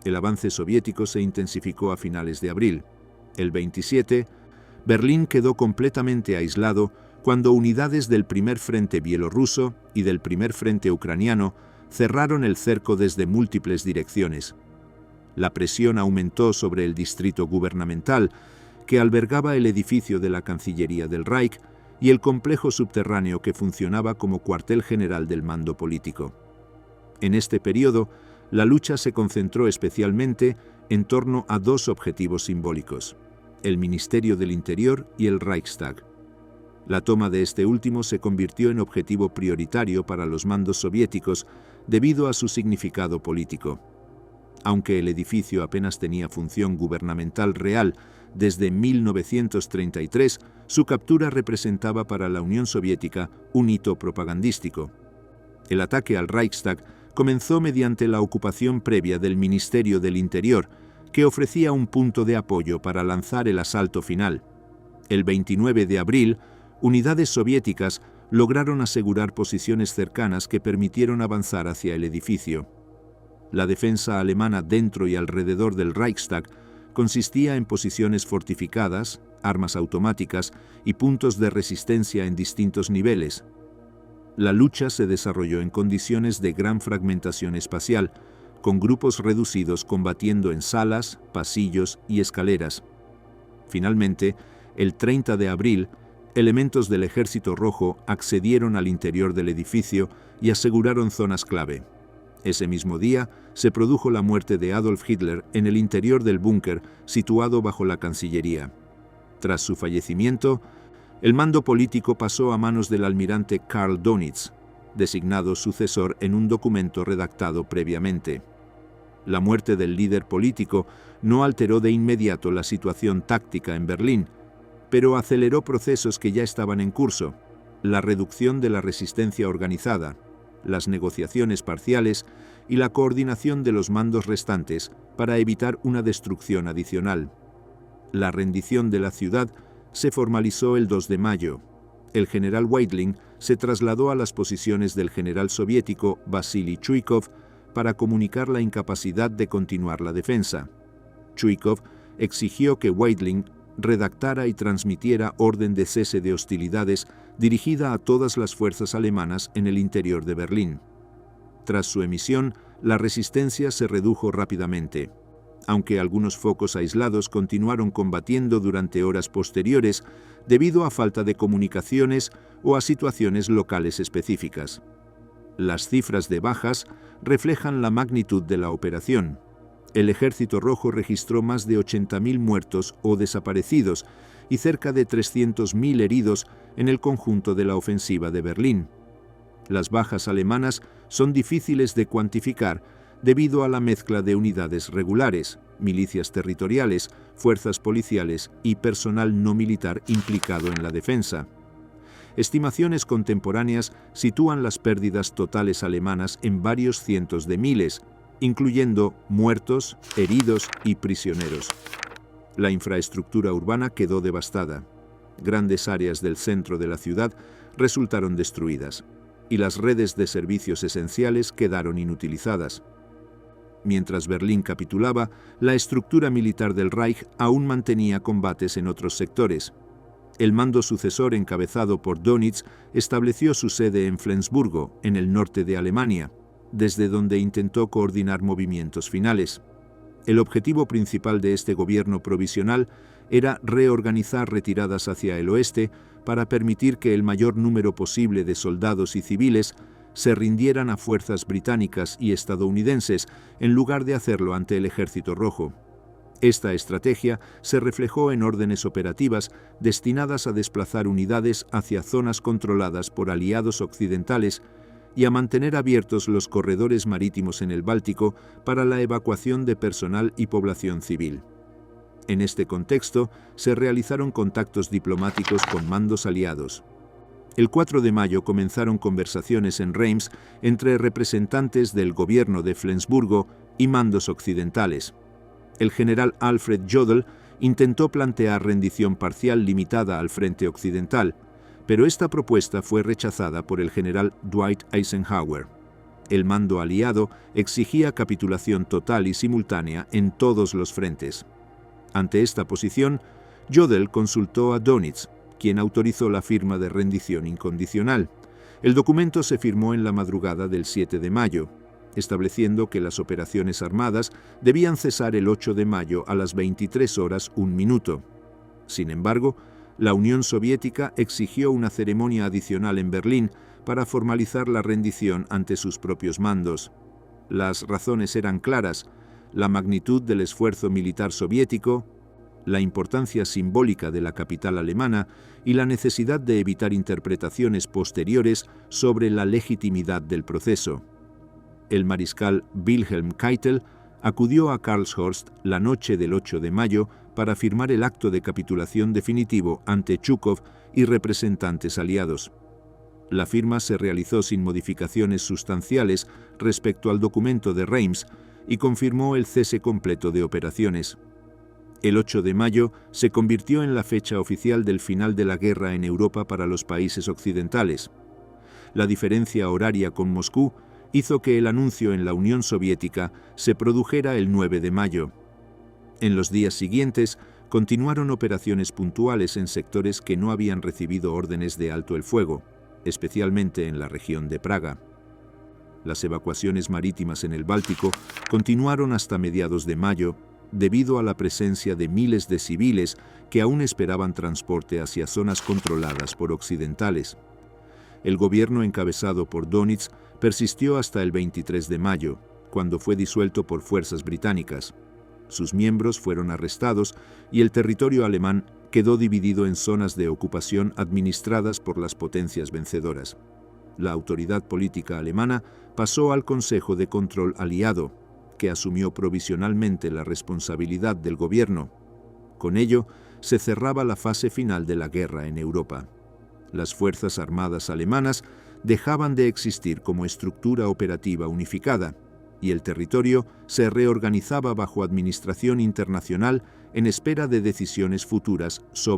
Speaker 1: El avance soviético se intensificó a finales de abril. El 27, Berlín quedó completamente aislado cuando unidades del primer frente bielorruso y del primer frente ucraniano cerraron el cerco desde múltiples direcciones. La presión aumentó sobre el distrito gubernamental, que albergaba el edificio de la Cancillería del Reich y el complejo subterráneo que funcionaba como cuartel general del mando político. En este periodo, la lucha se concentró especialmente en torno a dos objetivos simbólicos: el Ministerio del Interior y el Reichstag. La toma de este último se convirtió en objetivo prioritario para los mandos soviéticos debido a su significado político. Aunque el edificio apenas tenía función gubernamental real desde 1933, su captura representaba para la Unión Soviética un hito propagandístico. El ataque al Reichstag comenzó mediante la ocupación previa del Ministerio del Interior, que ofrecía un punto de apoyo para lanzar el asalto final. El 29 de abril, unidades soviéticas lograron asegurar posiciones cercanas que permitieron avanzar hacia el edificio. La defensa alemana dentro y alrededor del Reichstag consistía en posiciones fortificadas, armas automáticas y puntos de resistencia en distintos niveles. La lucha se desarrolló en condiciones de gran fragmentación espacial, con grupos reducidos combatiendo en salas, pasillos y escaleras. Finalmente, el 30 de abril, elementos del Ejército Rojo accedieron al interior del edificio y aseguraron zonas clave. Ese mismo día se produjo la muerte de Adolf Hitler en el interior del búnker situado bajo la Cancillería. Tras su fallecimiento, el mando político pasó a manos del almirante Karl Dönitz, designado sucesor en un documento redactado previamente. La muerte del líder político no alteró de inmediato la situación táctica en Berlín, pero aceleró procesos que ya estaban en curso: la reducción de la resistencia organizada, las negociaciones parciales y la coordinación de los mandos restantes para evitar una destrucción adicional. La rendición de la ciudad se formalizó el 2 de mayo. El general Weidling se trasladó a las posiciones del general soviético Vasily Chuikov para comunicar la incapacidad de continuar la defensa. Chuikov exigió que Weidling redactara y transmitiera orden de cese de hostilidades dirigida a todas las fuerzas alemanas en el interior de Berlín. Tras su emisión, la resistencia se redujo rápidamente, aunque algunos focos aislados continuaron combatiendo durante horas posteriores debido a falta de comunicaciones o a situaciones locales específicas. Las cifras de bajas reflejan la magnitud de la operación. El Ejército Rojo registró más de 80.000 muertos o desaparecidos y cerca de 300.000 heridos en el conjunto de la ofensiva de Berlín. Las bajas alemanas son difíciles de cuantificar debido a la mezcla de unidades regulares, milicias territoriales, fuerzas policiales y personal no militar implicado en la defensa. Estimaciones contemporáneas sitúan las pérdidas totales alemanas en varios cientos de miles, incluyendo muertos, heridos y prisioneros. La infraestructura urbana quedó devastada. Grandes áreas del centro de la ciudad resultaron destruidas, y las redes de servicios esenciales quedaron inutilizadas. Mientras Berlín capitulaba, la estructura militar del Reich aún mantenía combates en otros sectores. El mando sucesor, encabezado por Dönitz, estableció su sede en Flensburgo, en el norte de Alemania, desde donde intentó coordinar movimientos finales. El objetivo principal de este gobierno provisional era reorganizar retiradas hacia el oeste para permitir que el mayor número posible de soldados y civiles se rindieran a fuerzas británicas y estadounidenses en lugar de hacerlo ante el Ejército Rojo. Esta estrategia se reflejó en órdenes operativas destinadas a desplazar unidades hacia zonas controladas por aliados occidentales y a mantener abiertos los corredores marítimos en el Báltico para la evacuación de personal y población civil. En este contexto, se realizaron contactos diplomáticos con mandos aliados. El 4 de mayo comenzaron conversaciones en Reims entre representantes del gobierno de Flensburgo y mandos occidentales. El general Alfred Jodl intentó plantear rendición parcial limitada al frente occidental, pero esta propuesta fue rechazada por el general Dwight Eisenhower. El mando aliado exigía capitulación total y simultánea en todos los frentes. Ante esta posición, Jodl consultó a Dönitz, quien autorizó la firma de rendición incondicional. El documento se firmó en la madrugada del 7 de mayo, estableciendo que las operaciones armadas debían cesar el 8 de mayo a las 23 horas 1 minuto. Sin embargo, la Unión Soviética exigió una ceremonia adicional en Berlín para formalizar la rendición ante sus propios mandos. Las razones eran claras: la magnitud del esfuerzo militar soviético, la importancia simbólica de la capital alemana y la necesidad de evitar interpretaciones posteriores sobre la legitimidad del proceso. El mariscal Wilhelm Keitel acudió a Karlshorst la noche del 8 de mayo para firmar el acto de capitulación definitivo ante Zhukov y representantes aliados. La firma se realizó sin modificaciones sustanciales respecto al documento de Reims y confirmó el cese completo de operaciones. El 8 de mayo se convirtió en la fecha oficial del final de la guerra en Europa para los países occidentales. La diferencia horaria con Moscú hizo que el anuncio en la Unión Soviética se produjera el 9 de mayo. En los días siguientes, continuaron operaciones puntuales en sectores que no habían recibido órdenes de alto el fuego, especialmente en la región de Praga. Las evacuaciones marítimas en el Báltico continuaron hasta mediados de mayo, debido a la presencia de miles de civiles que aún esperaban transporte hacia zonas controladas por occidentales. El gobierno encabezado por Dönitz persistió hasta el 23 de mayo, cuando fue disuelto por fuerzas británicas. Sus miembros fueron arrestados y el territorio alemán quedó dividido en zonas de ocupación administradas por las potencias vencedoras. La autoridad política alemana pasó al Consejo de Control Aliado, que asumió provisionalmente la responsabilidad del gobierno. Con ello, se cerraba la fase final de la guerra en Europa. Las Fuerzas Armadas alemanas dejaban de existir como estructura operativa unificada, y el territorio se reorganizaba bajo administración internacional en espera de decisiones futuras sobre